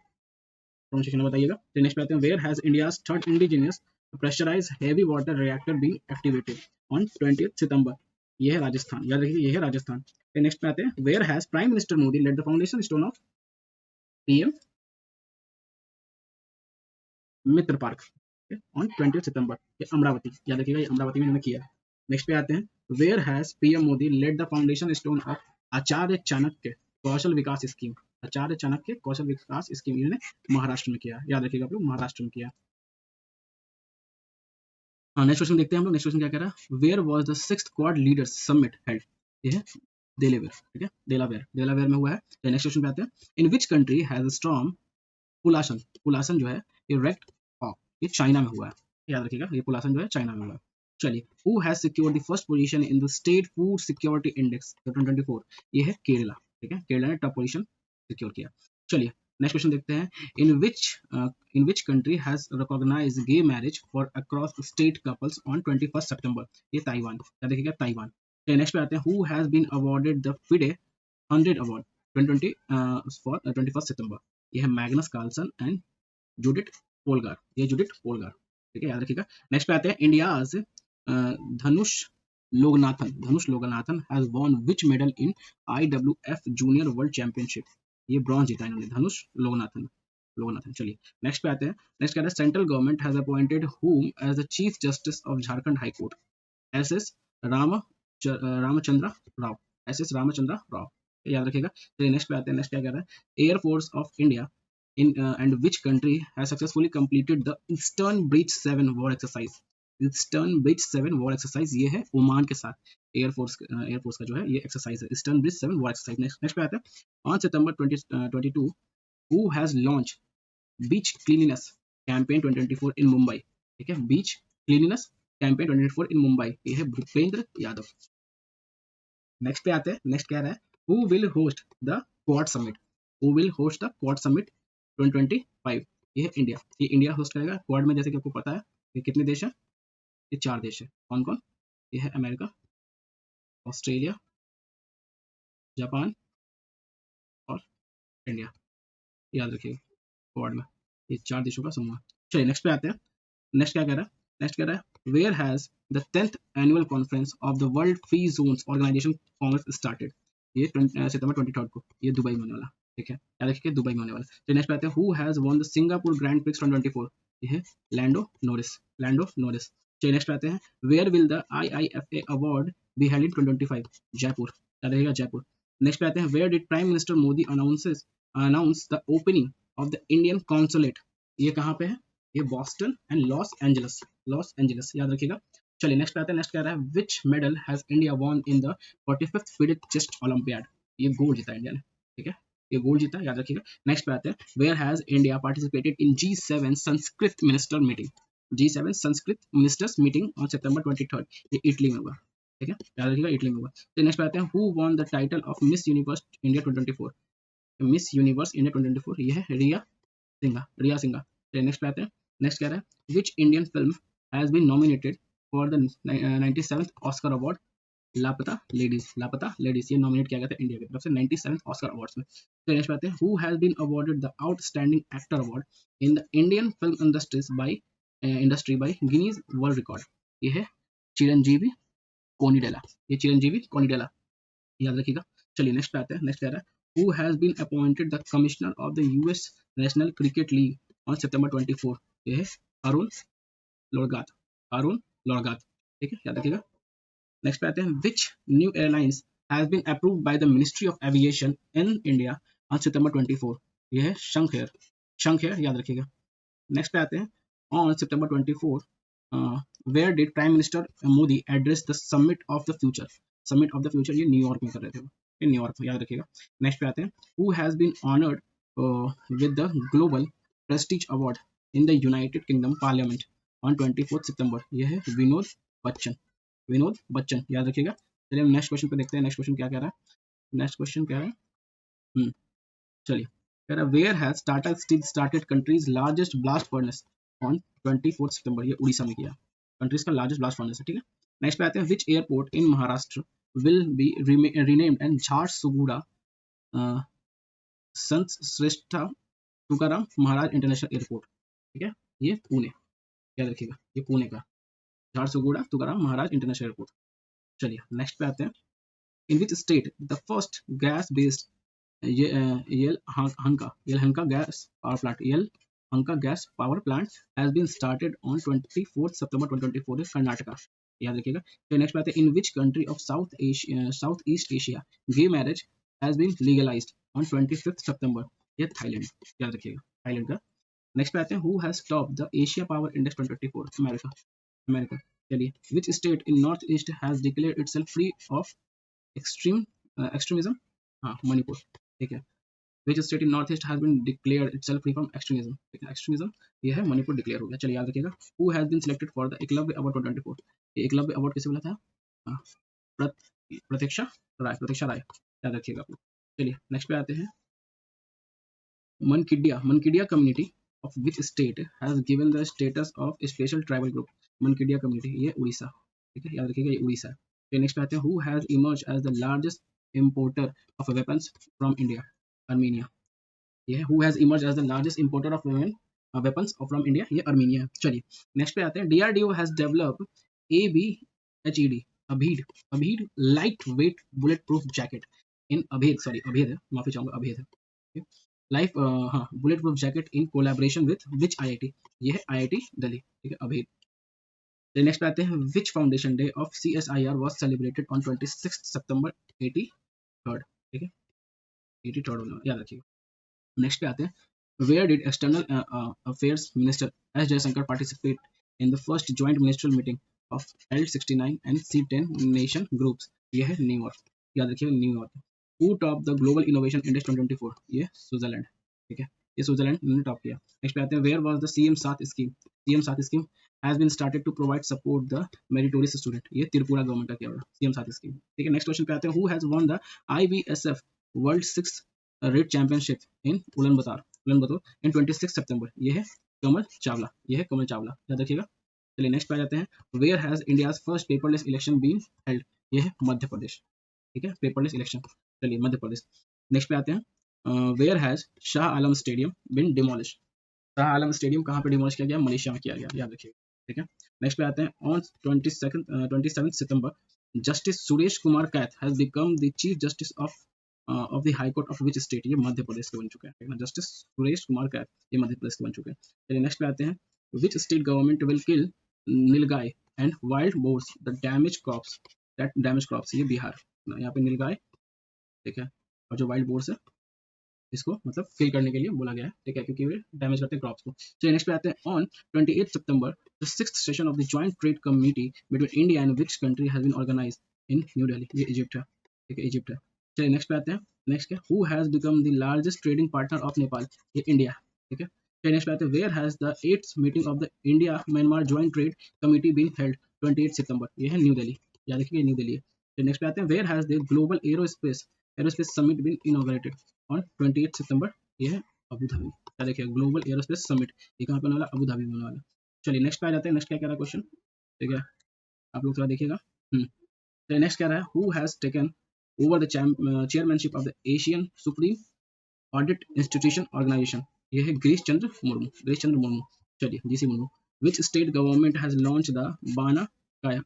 कमेंट सेक्शन में बताइएगा। तो नेक्स्ट पे आते हैं, where has India's third indigenous pressurise heavy water reactor being activated on 20 सितंबर। ये है राजस्थान, याद रखिए ये है राजस्थान। तो नेक्स्ट पे आते हैं, where has prime minister Modi laid the foundation stone of PM Mitra park on 20 सितंबर। ये अमरावती, याद रखिएगा ये अमरावती में इन्होंने किया है। नेक्स्ट पे आते हैं, where has PM Modi laid the foundation stone of Acharya Chanakya Kaushal Vikas scheme. Acharya Chanakya Kaushal Vikas scheme इन्होंने महाराष्ट्र में किया, याद रखिएगा आप लोग महाराष्ट्र में किया। हाँ, नेक्स्ट क्वेश्चन देखते हैं हम लोग। नेक्स्ट क्वेश्चन क्या कह रहा है, where was the sixth quad leaders summit held. ये है डेलावेयर, ठीक है डेलावेयर, डेलावेयर में हुआ है। नेक्स्ट क्वेश्चन पे आते हैं, in which country has storm पुलासन, पुलासन जो है ये रेक्ट ऑफ, ये चाइना में हुआ है, याद रखिएगा ये पुलासन जो है चाइना में हुआ है। चलिए, who has secured the first position in the state food security index 2024। ये है केरला, ठीक है केरला ने टॉप पोजीशन सिक्योर किया। चलिए नेक्स्ट क्वेश्चन देखते हैं, in which country has recognised gay marriage for across state couples on 21 सितंबर। ये ताइवान, याद रखिएगा ताइवान। नेक्स्ट पे आते हैं, who has been awarded the FIDE 100 award 2020 for 21 सितंबर। ये है Magnus Carlsen and Judith Polgar, ये जूडिथ पोलगार, ठीक है याद रखिएगा। नेक्स्ट पे आते हैं, India's Dhanush Loganathan, Dhanush Loganathan has won which medal in IWF junior world championship. ये ब्रॉन्ज जीता इन्होंने, धनुष लोगनाथन, लोगनाथन। चलिए नेक्स्ट पे आते हैं, नेक्स्ट कहता है, central government has appointed whom as the chief justice of Jharkhand high court. SS Ramachandra Rao, SS Ramachandra Rao, याद रखिएगा। चलिए नेक्स्ट पे आते हैं, नेक्स्ट क्या कह रहा है, air force of India in and which country has successfully completed the Eastern Bridge 7 war exercise। Eastern Bridge 7 war exercise ये है ओमान के साथ एयरफोर्स का जो है ये एक्सरसाइज है, Eastern Bridge 7 war exercise। Next पे आते हैं, on September 2022 who has launched beach cleanliness campaign 2024 in Mumbai। ठीक है beach cleanliness campaign 2024 in Mumbai, ये है भूपेंद्र यादव। नेक्स्ट पे आते हैं, नेक्स्ट कह रहा है, who will host the Quad Summit। Who will host the Quad Summit 2025। ये है इंडिया, ये इंडिया होस्ट करेगा। क्वाड में जैसे कि आपको पता है ये कितने देश हैं, ये 4 देश है। कौन कौन, ये है अमेरिका, ऑस्ट्रेलिया, जापान और इंडिया, याद रखिएगा क्वाड में ये 4 देशों का समूह है। चलिए नेक्स्ट पे आते हैं, नेक्स्ट क्या कह रहा है, नेक्स्ट कह रहा है, where has the 10th annual conference of the world free zones organisation congress started. ये सितंबर 23 को, ये दुबई में होने वाला, ठीक है याद रखिए दुबई में होने वाला। तो नेक्स्ट पे आते हैं, who has won the Singapore grand prix 2024। ये है लैंडो नोरिस, लैंडो नोरिस। चलिए नेक्स्ट पे आते हैं, where will the IIFA award be held in 2025। Jaipur, याद रखिएगा जयपुर। नेक्स्ट पे आते हैं, where did prime minister Modi announce the opening of the Indian consulate. ये कहाँ पे है, ये Boston and Los Angeles, Los Angeles, याद रखिएगा। चलिए नेक्स्ट पे आते हैं, नेक्स्ट कह रहा है, which medal has India won in the 45th FIDE chest olympiad. ये गोल्ड जीता इंडिया ने, ठीक है ये गोल्ड जीता, याद रखिएगा। नेक्स्ट पे आते हैं, where has India participated in G7 Sanskrit minister meeting. G7 Sanskrit ministers meeting on September 23, ये इटली में हुआ, ठीक है याद रखिएगा इटली में हुआ। तो नेक्स्ट पे आते हैं, who won the title of miss universe India 2024। Miss universe India 2024 ये है रिया सिंघा, रिया सिंघा। नेक्स्ट पे आते हैं, नेक्स्ट कह रहा है, which Indian film has been nominated for the 97th Oscar award. Laapataa ladies, Laapataa ladies ये नॉमिनेट किया गया था इंडिया की तरफ से 97th ऑस्कर अवार्ड्स में। तो नेक्स्ट पे आते हैं, who has been awarded the outstanding actor award in the Indian film industry by Guinness world record. ये है चिरंजीवी कोनिडेला, ये चिरंजीवी कोनिडेला, याद रखिएगा। चलिए नेक्स्ट पे आते हैं, नेक्स्ट कह रहा है, who has been appointed the commissioner of the US national cricket league on September 24। ये है अरुण लोरगात, अरुण लोरगात, ठीक है याद रखिएगा। नेक्स्ट पे आते हैं, which new airlines has been approved by the ministry of aviation in India on September 24। ये है शंख एयर, शंख एयर, याद रखिएगा। नेक्स्ट पे आते हैं, on September 24 where did prime minister Modi address the summit of the future. Summit of the future ये न्यूयॉर्क में कर रहे थे वो, ये न्यूयॉर्क में, याद रखिएगा। नेक्स्ट पे आते हैं, who has been honoured with the global prestige award in the United Kingdom parliament on 24 September. ये है विनोद बच्चन, विनोद बच्चन, याद रखिएगा। चलिए नेक्स्ट क्वेश्चन पे देखते हैं, नेक्स्ट क्वेश्चन क्या कह रहा है, नेक्स्ट क्वेश्चन क्या है, चलिए कह रहा है, where has Tata steel started country's largest blast furnace on 24 September. ये उड़ीसा में किया, कंट्रीज का लार्जेस्ट ब्लास्ट फर्नेस है, ठीक है। नेक्स्ट पे आते हैं, which airport in Maharashtra will be renamed and Jharsuguda Sant Shreshtha Tukaram Maharaj international airport, ठीक है, ये पुणे, याद रखिएगा ये पुणे का, झारसुगुड़ा तुकाराम महाराज इंटरनेशनल एयरपोर्ट। चलिए नेक्स्ट पे आते हैं, in which state the first gas based Yelhanka gas power plant, Yelhanka gas power plant has been started on 24th September 2024 in Karnataka, याद रखिएगा। तो नेक्स्ट बात है, in which country of south east Asia gay marriage has been legalised on 25th September, ये Thailand, याद रखिएगा Thailand का। Next पे आते हैं, who has top the Asia power index 2024, America, America. चलिए, which state in north east has declared itself free of extremism, हाँ मणिपुर, ठीक है। Which state in north east has been declared itself free from extremism, ठीक है, extremism ये है Manipur declare हो गया। चलिए याद रखिएगा, who has been selected for the Eklavya award 2024, ये एकलव्य अवार्ड किसे मिला था, हाँ, प्रतीक्षा राय, प्रतीक्षा राय, याद रखिएगा आप लोग। चलिए नेक्स्ट पे आते हैं, Mankidia community of which state has given the status of special tribal group, Mankidia community ये उड़ीसा, ठीक है, याद रखिएगा ये उड़ीसा है। फिर नेक्स्ट पे आते हैं, who has emerge as the largest importer of weapons from India, Armenia, ये who has emerge as the largest importer of weapons from India, ये आर्मीनिया। चलिए नेक्स्ट पे आते हैं, DRDO has developed ABHED, Abhed, Abhed light weight bullet proof jacket in Abhed, sorry अभेद है, माफी चाहूंगा, अभेद है, लाइफ, हाँ, bullet proof jacket in collaboration with which IIT, ये है IIT दिल्ली, ठीक है, अभेद। नेक्स्ट पे आते हैं, which foundation day of CSIR was celebrated on 26 सितंबर 83rd, ठीक है, 83rd याद रखिएगा। नेक्स्ट पे आते हैं, where did external affairs minister S Jaishankar participate in the first joint ministerial meeting of L69 and C10 nation groups, ये है न्यूयॉर्क, याद रखिएगा New York. Who top the global innovation index 2024, ये स्विट्जरलैंड, ठीक है, ये स्विट्जरलैंड ने टॉप किया। नेक्स्ट पे आते हैं, where was the CM Saath scheme, CM Saath scheme has been started to provide support the meritorious student, ये त्रिपुरा गवर्नमेंट का किया हुआ CM साथ स्कीम, ठीक है। नेक्स्ट क्वेश्चन पे आते हैं, who has won the IBSF world 6 red championship in Ulaanbaatar in 26 सितंबर, ये है कमल चावला, ये है कमल चावला, याद रखिएगा। चलिए नेक्स्ट पे आ जाते हैं, where has India's first paperless election been held, ये है मध्य प्रदेश, ठीक है, पेपरलेस इलेक्शन, चलिए मध्य प्रदेश। नेक्स्ट पे आते हैं, where has Shah Alam stadium been demolish, Shah Alam stadium कहाँ पे डिमोलिश किया गया, मलेशिया में किया गया, याद रखिएगा, ठीक है। नेक्स्ट पे आते हैं, on 27 September justice Suresh Kumar Kait has become the chief justice of the high court of which state, ये मध्य प्रदेश के बन चुके हैं, जस्टिस सुरेश कुमार कैथ ये मध्य प्रदेश के बन चुके हैं। चलिए नेक्स्ट पे आते हैं, which state government will kill nilgai and wild boars the damage crops, ये बिहार, यहाँ पे नीलगाय, ठीक है, और जो वाइल्ड बोर्स है इसको मतलब किल करने के लिए बोला गया है, ठीक है, क्योंकि वे डैमेज करते हैं क्रॉप्स को। चलिए नेक्स्ट पे आते हैं, on 28 September the 6th session of the joint trade committee between India and which country has been organised in new Delhi, ये इजिप्ट है, ठीक है, इजिप्ट है। चलिए नेक्स्ट पे आते हैं, नेक्स्ट है, who has become the largest trading partner of Nepal, ये इंडिया, ठीक है। चलिए नेक्स्ट पे आते हैं, where has the 8th meeting of the India Myanmar joint trade committee been held 28 September, ये है न्यू दिल्ली, याद रखिए न्यू दिल्ली है। चलिए नेक्स्ट पे आते हैं, where has the global aerospace summit been inaugurated on 28 September, ये है अबू धाबी, क्या देखिए ग्लोबल एरोस्पेस समिट, ये कहाँ पे होने वाला, अबू धाबी में होने वाला। चलिए नेक्स्ट पे आ जाते हैं, नेक्स्ट क्या कह रहा है क्वेश्चन, ठीक है, आप लोग थोड़ा देखिएगा। तो नेक्स्ट कह रहा है, who has taken over the chairmanship of the Asian supreme audit institution organisation, ये है गिरीश चंद्र मुर्मू, चलिए GC Murmu. Which state government has launch the Bana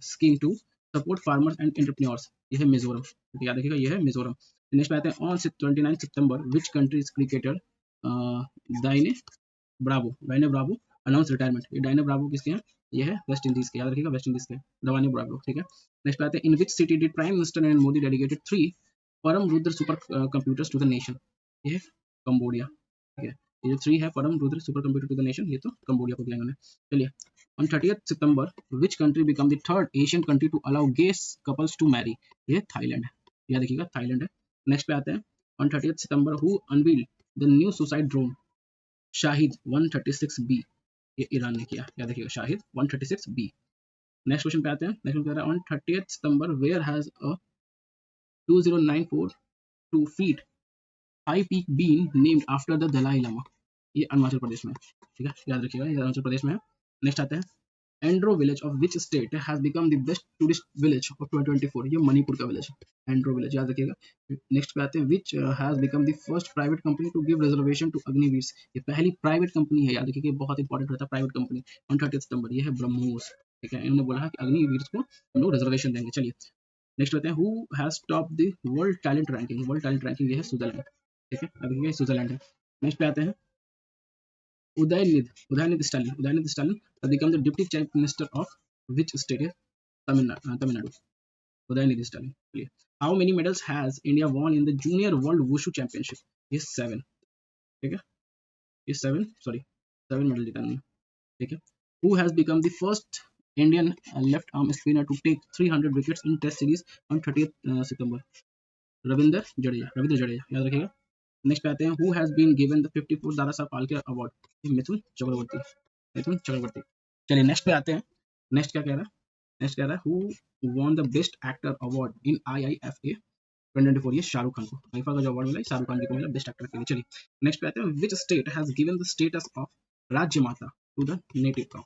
scheme to support farmers and entrepreneurs, ये है मिजोरम, याद रखिएगा ये है मिजोरम। नेक्स्ट पे आते हैं, on 29 September which country's cricketer Dwayne Bravo announce retirement, ये डाइने ब्रावो किसके हैं, ये है वेस्ट इंडीज के, याद रखिएगा वेस्ट इंडीज के डाइने ब्रावो, ठीक है। नेक्स्ट पे आते हैं, in which city did prime minister Narendra Modi dedicated 3 Param Rudra super computers to the nation, ये है कंबोडिया, ठीक है, ये 3 है Param Rudra super computer to the nation, ये तो कंबोडिया को दिया उन्होंने। चलिए, on 30th September which country become the third Asian country to allow gay couples to marry, ये थाईलैंड है, याद रखिएगा थाईलैंड है। नेक्स्ट पे आते हैं, on 30th September who unveiled the new suicide drone Shahid 136B, ये ईरान ने किया, याद रखिएगा शाहिद 136B। नेक्स्ट क्वेश्चन पे आते हैं, नेक्स्ट कह रहा है, on 30th September where has a 200942 feet high peak been named after the Dalai Lama, ये अरुणाचल प्रदेश में, ठीक है, याद रखिएगा ये अरुणाचल प्रदेश में है। नेक्स्ट आते हैं, Andro village of which state has become the best tourist village of 2024? ये मणिपुर का विलेज है, एंड्रो विलेज, याद रखिएगा। नेक्स्ट पे आते हैं, which has become the first private company to give reservation to Agniveer? ये पहली प्राइवेट कंपनी है, याद रखिएगा, बहुत इंपॉर्टेंट रहता है प्राइवेट कंपनी ऑन 30 सितंबर। ये है ब्रह्मोस, ठीक है, इन्होंने बोला है कि अग्निवीर को हम लोग रिजर्वेशन देंगे। चलिए नेक्स्ट होते हैं, who has top the world talent ranking? World talent ranking ये है स्विट्जरलैंड, ठीक है, अभी ये स्विट्जरलैंड है। नेक्स्ट पे आते हैं, Udhayanidhi Stalin, Udhayanidhi Stalin become the deputy chief minister of which state? है तमिलनाडु, उदयनिधि स्टालिन। चलिए, how many medals has India won in the junior world wushu championship? ये 7, ठीक है, ये 7, सॉरी 7 मेडल जीता है, ठीक है। Who has become the first Indian left arm spinner to take 300 wickets in test series on 30 September? Ravindra Jadeja, याद रखिएगा। नेक्स्ट पे आते हैं, who has been given the 54 Dada Saheb Phalke award? Mithun Chakraborty, Mithun Chakraborty. चलिए नेक्स्ट पे आते हैं, नेक्स्ट क्या कह रहा है, नेक्स्ट कह रहा है, who won the best actor award in IIFA 2024? ये शाहरुख खान को, आईफा का जो अवार्ड मिला शाहरुख खान जी को मिला बेस्ट एक्टर के लिए। चलिए नेक्स्ट पे आते हैं, which state has given the status of राज्य माता टू द नेटिव काउ?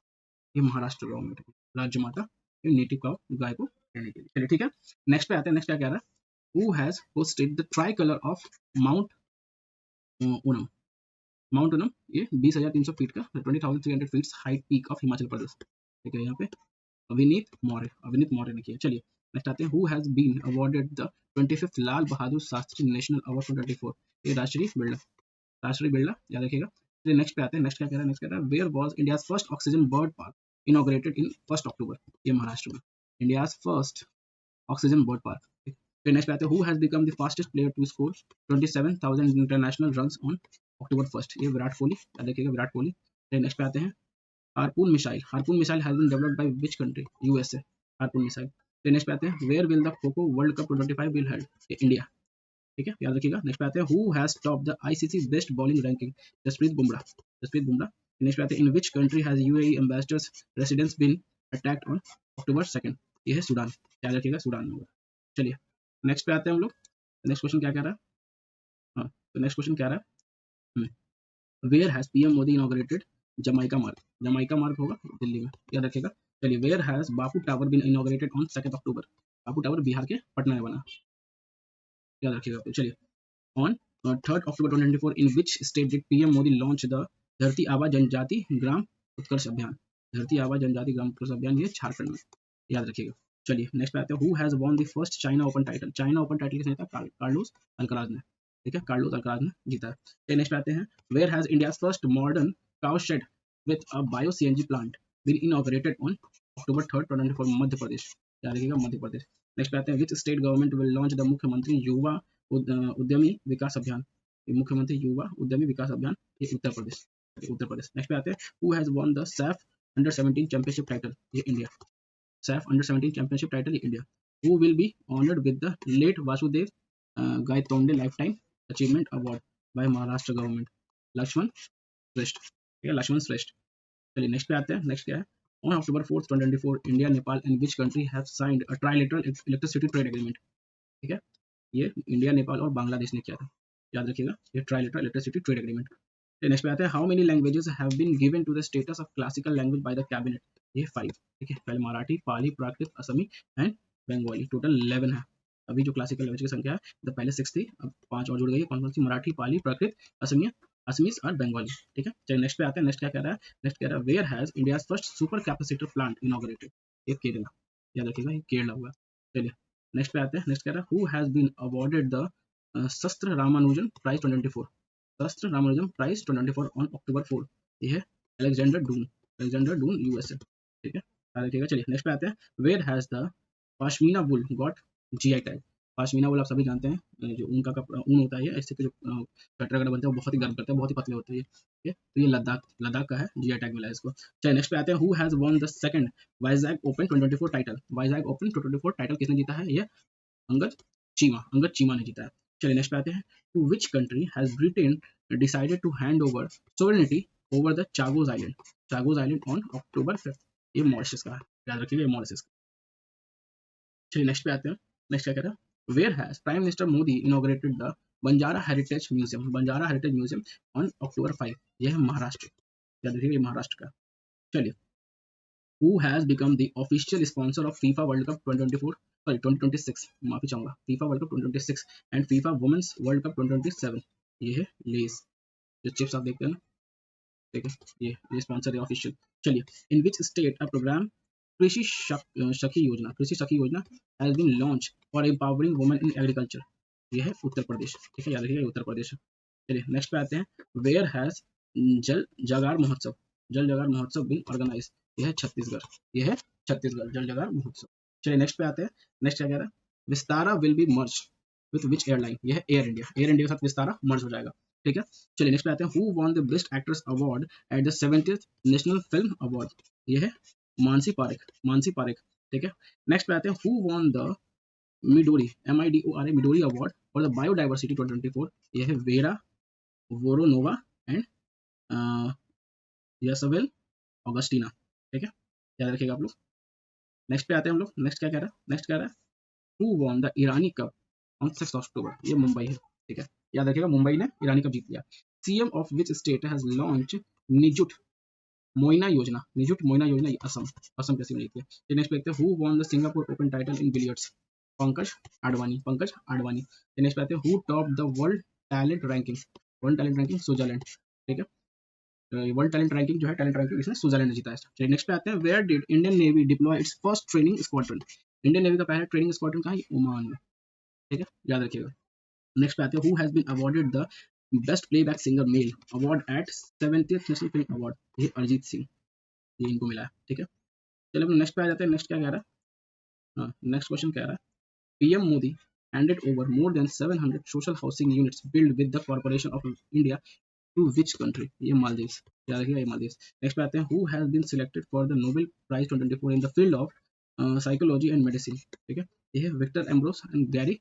ये महाराष्ट्र गवर्नमेंट है, राज्य माता नेटिव काउ गाय को देने के लिए। चलिए ठीक है, नेक्स्ट पे आते हैं, नेक्स्ट क्या कह रहा है, who has hosted the tricolour of mount Onam? Mount Onam ये 20,300 फीट का 20,300 feet height peak of Himachal Pradesh, ठीक है, यहाँ पे अविनीत मौर्य ने किया। चलिए नेक्स्ट आते हैं, who has been awarded the 25th Lal Bahadur Shastri national award for 24? ये राष्ट्रीय बिरला, याद रखिएगा। चलिए नेक्स्ट पे आते हैं, नेक्स्ट क्या कह रहा है, नेक्स्ट कह रहा है, where was India's first oxygen bird park inaugurated in 1 October? ये महाराष्ट्र में, India's first oxygen bird park. फिर नेक्स्ट पे आते हैं, who has become the fastest player to score 27,000 international runs on October 1? ये विराट कोहली, याद रखिएगा, विराट कोहली। फिर नेक्स्ट पे आते हैं, harpoon missile has been developed by which country? USA, harpoon missile. फिर नेक्स्ट पे आते हैं, where will the kho kho world cup 2025 will held? India, ठीक है, याद रखिएगा। नेक्स्ट पे आते हैं, who has top the ICC best bowling ranking? Jasprit Bumrah. Next पे आते हैं, in which country has UAE ambassador's residence been attacked on October 2? ये है सूडान, याद रखिएगा, सूडान में। चलिए नेक्स्ट पे आते हैं हम लोग, नेक्स्ट क्वेश्चन क्या कह रहा है, हाँ तो नेक्स्ट क्वेश्चन क्या रहा है, where has PM Modi inaugurated Jamaica Marg होगा दिल्ली में, याद रखिएगा। चलिए, where has Bapu tower been inaugurated on 2 October? Bapu tower Bihar के पटना में बना, याद रखिएगा। तो चलिए, on 3 October 2024 in which state did PM Modi launch the Dharti Aaba जनजाति ग्राम उत्कर्ष अभियान? धरती आबा जनजाति ग्राम उत्कर्ष अभियान, ये झारखंड में, याद रखिएगा। चलिए नेक्स्ट पे आते हैं, who has won the first China open title? China open title किसने जीता? कार्लोस अल्कराज ने, ठीक है, कार्लोस अल्कराज ने जीता है। चलिए नेक्स्ट पे आते हैं, where has India's first modern cow shed with a bio CNG plant been inaugurated on October 3, 2024? Madhya Pradesh, याद रखिएगा, मध्य प्रदेश। नेक्स्ट पे आते हैं, which state government will launch the Mukhyamantri Yuva उद्यमी विकास अभियान? ये मुख्यमंत्री युवा उद्यमी विकास अभियान, ये उत्तर प्रदेश, उत्तर प्रदेश। नेक्स्ट पे आते हैं, who has won the SAFF under 17 championship title? ये India, SAFF under 17 championship title, ये India. Who will be honoured with the late Vasudev Gaitonde life time achievement award by Maharashtra government? Laxman Shrestha, ठीक है, लक्ष्मण श्रेष्ठ। चलिए नेक्स्ट पे आते हैं, नेक्स्ट क्या है, on October 4, 2024 India Nepal and which country have signed a trilateral electricity trade agreement? ठीक है, ये इंडिया, नेपाल और बांग्लादेश ने किया था, याद रखिएगा, ये trilateral electricity trade agreement. Next पे आते हैं, how many languages have been given to the status of classical language by the cabinet? ये 5, ठीक है, पहले मराठी, पाली, प्राकृत, असमी एंड बंगाली, टोटल 11 है। अभी जो क्लासिकल लैंग्वेज की संख्या है, तो पहले 6 थी, अब 5 और जुड़ गई है, कौन कौन सी? मराठी, पाली, प्राकृत, असमीज और बंगाली, ठीक है। चलिए नेक्स्ट पे आते हैं, नेक्स्ट क्या कह रहा है, नेक्स्ट कह रहा है, where has India's first super capacitor plant inaugurated? ये केरला, याद रखिएगा, ये केरला हुआ। चलिए नेक्स्ट पे आते हैं, नेक्स्ट कह रहा है, who has been awarded the SASTRA Ramanujan prize 2024? शस्त्र रामानुजम प्राइज 2024 ऑन अक्टूबर 4, ये है अलेक्जेंडर डून यूएसए, ठीक है, याद रखिएगा। चलिए नेक्स्ट पे आते हैं, where has the pashmina wool got GI tag? Pashmina wool आप सभी जानते हैं, जो ऊन का ऊन होता है, इससे जो स्वेटर वगैरह बनते हैं वो बहुत ही गर्म करते हैं, बहुत ही पतले होते हैं, ठीक है, तो ये लद्दाख का है, जीआई टैग मिला है इसको। चलिए नेक्स्ट पे आते हैं, who has won the second Vizag open 2024 title? Vizag open 2024 title किसने जीता है? ये अंगद चीमा ने जीता है। चलिए नेक्स्ट पे आते हैं, to which country has Britain decided to hand over sovereignty over the Chagos Island on October 5? ये मॉरिशस का है, याद रखिएगा, ये मॉरिशस का। चलिए नेक्स्ट पे आते हैं, नेक्स्ट क्या कह रहा है, where has prime minister Modi inaugurated the Banjara heritage museum on October 5? यह है महाराष्ट्र, याद रखिएगा, ये महाराष्ट्र का। चलिए Who has become the official sponsor of FIFA World Cup 2024, sorry 2026, माफी चाहूंगा, FIFA World Cup 2026 and FIFA Women's World Cup 2027? ये है लेस, जो चिप्स आप देखते हैं ना, ठीक है, ये स्पॉन्सर है ऑफिशियल। चलिए, in which state a programme Krishi Sakhi Yojana has been launch for empowering women in agriculture? ये है उत्तर प्रदेश, ठीक है, याद रखिएगा उत्तर प्रदेश है। चलिए नेक्स्ट पे आते हैं, वेयर हैज जल जगार महोत्सव जल जगार महोत्सव बीन ऑर्गेनाइज? यह है छत्तीसगढ़, यह है छत्तीसगढ़ जल जगार महोत्सव। चलिए नेक्स्ट पे आते हैं, नेक्स्ट क्या कह रहा है, Vistara will be merge with which airline? यह है एयर इंडिया, एयर इंडिया के साथ विस्तारा मर्ज हो जाएगा, ठीक है। चलिए नेक्स्ट पे आते हैं, who won the best actress award at the 70th national film award? यह है मानसी पारेख, मानसी पारेख, ठीक है। नेक्स्ट पे आते हैं, who won the Midori MIDORA Midori award for the biodiversity 2024? यह है वेरा वोरोनोवा एंड यसवेल ऑगस्टीना, ठीक है, याद रखिएगा आप लोग। नेक्स्ट पे आते हैं हम लोग, नेक्स्ट क्या कह रहा है, नेक्स्ट कह रहा है, who won the Irani cup on 6 अक्टूबर? ये मुंबई है, ठीक है, याद रखिएगा मुंबई ने ईरानी कप जीत लिया। CM of which state has launch Nijut Moina yojana? Nijut Moina योजना, ये असम, असम कैसी जीती है। नेक्स्ट पे देखते हैं, who won the Singapore open title in billiards? Pankaj Advani, Pankaj Advani. Next पे आते हैं, who top the world talent ranking? World talent ranking Switzerland, ठीक है, वर्ल्ड टैलेंट रैंकिंग जो है, टैलेंट रैंकिंग इसने स्विट्जरलैंड ने जीता है। चलिए नेक्स्ट पे आते हैं, where did Indian navy deploy its first training squadron? Indian navy का पहला ट्रेनिंग स्क्वाड्रन कहाँ है? ओमान में, ठीक है, याद रखिएगा। नेक्स्ट पे आते हैं, who has been awarded the best playback singer male award at 70th national film award? ये अरिजीत सिंह, ये इनको मिला है, ठीक है। चलिए हम नेक्स्ट पे आ जाते हैं, नेक्स्ट क्या कह रहा है, नेक्स्ट क्वेश्चन कह रहा है, PM Modi handed over more than 700 social housing units built with the Corporation of India to which country? ये मालदीव्स, याद रखिएगा ये मालदीव्स। नेक्स्ट पे आते हैं, who has been selected for the Nobel prize 2024 in the field of psychology and medicine? ठीक है, ये है Victor Ambros and Gary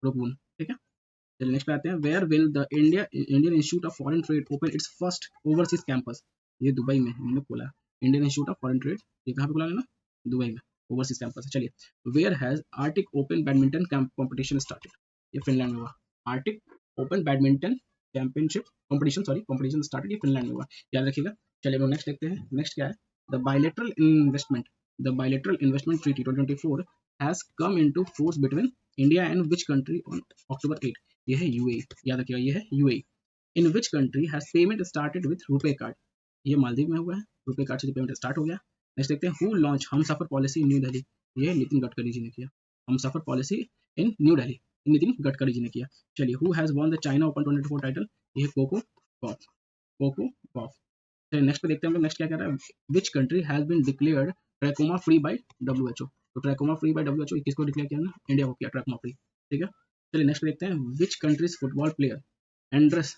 Ruvkun, ठीक है। चलिए नेक्स्ट पे आते हैं, where will the Indian institute of foreign trade open its first overseas campus? ये दुबई में इन्होंने खोला, Indian institute of foreign trade, ये कहाँ पे खोला ना, दुबई में, ओवरसीज कैंपस है। चलिए, वेयर हैज Arctic open badminton competition started? ये फिनलैंड में हुआ, Arctic open badminton championship competition, sorry competition started, ये फिनलैंड में हुआ, याद रखिएगा। चलिए नेक्स्ट देखते हैं, नेक्स्ट क्या है, the bilateral investment treaty 2024 has come into force between India and which country on October 8? ये है UAE, याद रखिएगा ये है UAE। In which country has payment started with RuPay card? ये मालदीव में हुआ है, रुपे कार्ड से पेमेंट स्टार्ट हो गया। नेक्स्ट देखते हैं, who launch Hum Safar policy in new Delhi? ये नितिन गडकरी जी ने किया, Hum Safar policy in new Delhi, Nitin Gadkari ji ने किया। चलिए, who has won the China Open 2024 title? ये है कोको गॉफ, कोको गॉफ। चलिए नेक्स्ट पे देखते हैं हम लोग, नेक्स्ट क्या कह रहा है, which country has been declared trachoma free by WHO? तो ट्रैकोमा फ्री बाय WHO किसको डिक्लेयर किया ना, इंडिया को किया ट्रैकोमा फ्री, ठीक है। चलिए नेक्स्ट देखते हैं, which country's football player Andres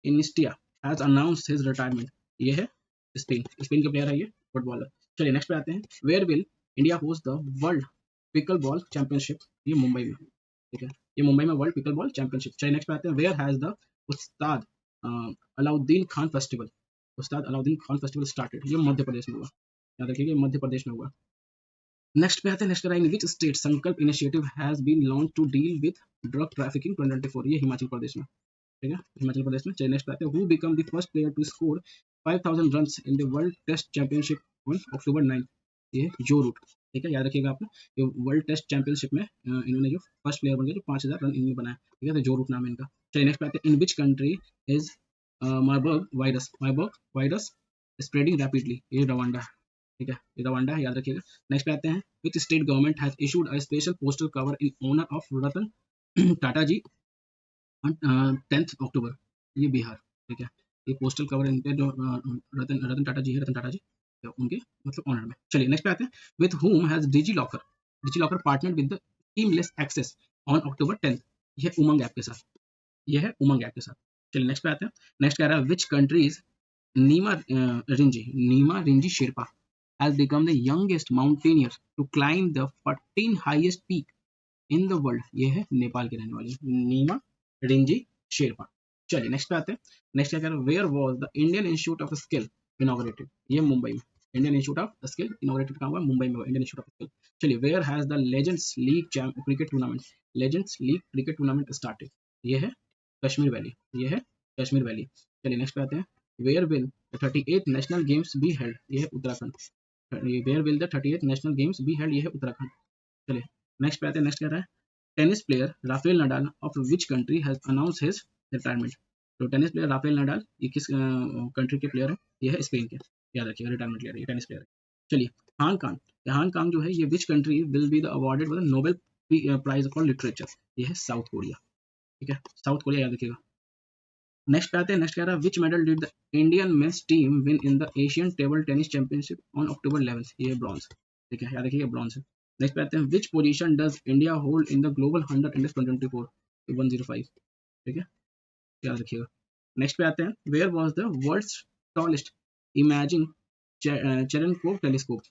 Iniesta has announced his retirement? ये है स्पेन, स्पेन के प्लेयर है ये फुटबॉलर। चलिए नेक्स्ट पे आते हैं, where will India host the world pickleball championship? ये मुंबई में, ठीक है, ये मुंबई में वर्ल्ड पिकल बॉल चैंपियनशिप। चलिए नेक्स्ट पे आते हैं, where has the Ustad Alauddin Khan festival, Ustad Alauddin Khan festival started? ये मध्य प्रदेश में हुआ, याद रखिएगा मध्य प्रदेश में हुआ। नेक्स्ट पे आते हैं, नेक्स्ट कराएंगे, which state Sankalp initiative has been launch to deal with drug trafficking 2024? ये हिमाचल प्रदेश में, ठीक है, हिमाचल प्रदेश में। चलिए नेक्स्ट पे आते हैं, who become the first player to score 5000 runs in the world test championship on October 9? ये जो रूट, ठीक है, याद रखिएगा आपने, ये वर्ल्ड टेस्ट चैंपियनशिप में इन्होंने जो फर्स्ट प्लेयर बन गया जो 5000 रन इन्होंने बनाया, ठीक है, तो जो रूट नाम है इनका। चलिए नेक्स्ट पे आते हैं, in which country is Marburg virus spreading rapidly? ये रवांडा है, ठीक है, ये रवांडा है, याद रखिएगा। नेक्स्ट पे आते हैं, which state government has issued a special postal cover in honour of Ratan Tata ji on 10th October? ये बिहार, ठीक है, ये पोस्टल कवर इन पे जो रतन टाटा जी है, रतन टाटा जी, तो उनके मतलब ऑनर में। चलिए नेक्स्ट पे आते हैं, with whom has DigiLocker partnered with the seamless access on October 10? ये उमंग ऐप के साथ, ये है उमंग ऐप के साथ। चलिए नेक्स्ट पे आते हैं, नेक्स्ट कह रहा है, which country's Nima Rinji Sherpa has become the youngest mountaineer to climb the 14 highest peak in the world? ये है नेपाल के रहने वाली नीमा रिंजी शेरपा। चलिए नेक्स्ट पे आते हैं, नेक्स्ट क्या कह रहे हैं, where was the Indian institute of Skill inaugurated? ये मुंबई में, Indian institute of Skill inaugurated कहाँ हुआ, मुंबई में हुआ, इंडियन इंस्टीट्यूट ऑफ स्किल। चलिए, where has the Legends League Cricket tournament started? ये है कश्मीर वैली, ये है कश्मीर वैली। चलिए नेक्स्ट पे आते हैं, where will 38th National Games be held? ये है Uttarakhand, where will the 38th National Games be held, ये है उत्तराखंड। चलिए नेक्स्ट पे आते हैं। नेक्स्ट कह रहा है tennis player Rafael Nadal of which country has announce his retirement. तो टेनिस प्लेयर राफेल नडाल ये किस कंट्री के प्लेयर है? ये है स्पेन के, याद रखिएगा, रिटायरमेंट ले रही है, टेनिस प्लेयर है। चलिए हान कांग, हान कांग जो है ये which country will be the awarded with Nobel Prize for literature, ये है साउथ कोरिया। ठीक है, साउथ कोरिया याद रखिएगा। नेक्स्ट पे आते हैं। नेक्स्ट कह रहा है which medal did the Indian men's team win in the Asian table tennis championship on October 11th, ये ब्रॉन्ज। ठीक है, याद रखिएगा ब्रॉन्ज है। नेक्स्ट पे आते हैं which position does India hold in the global 100 index 2024, 105। ठीक है, याद रखिएगा। नेक्स्ट पे आते हैं where was the world's tallest imaging Cherenkov telescope,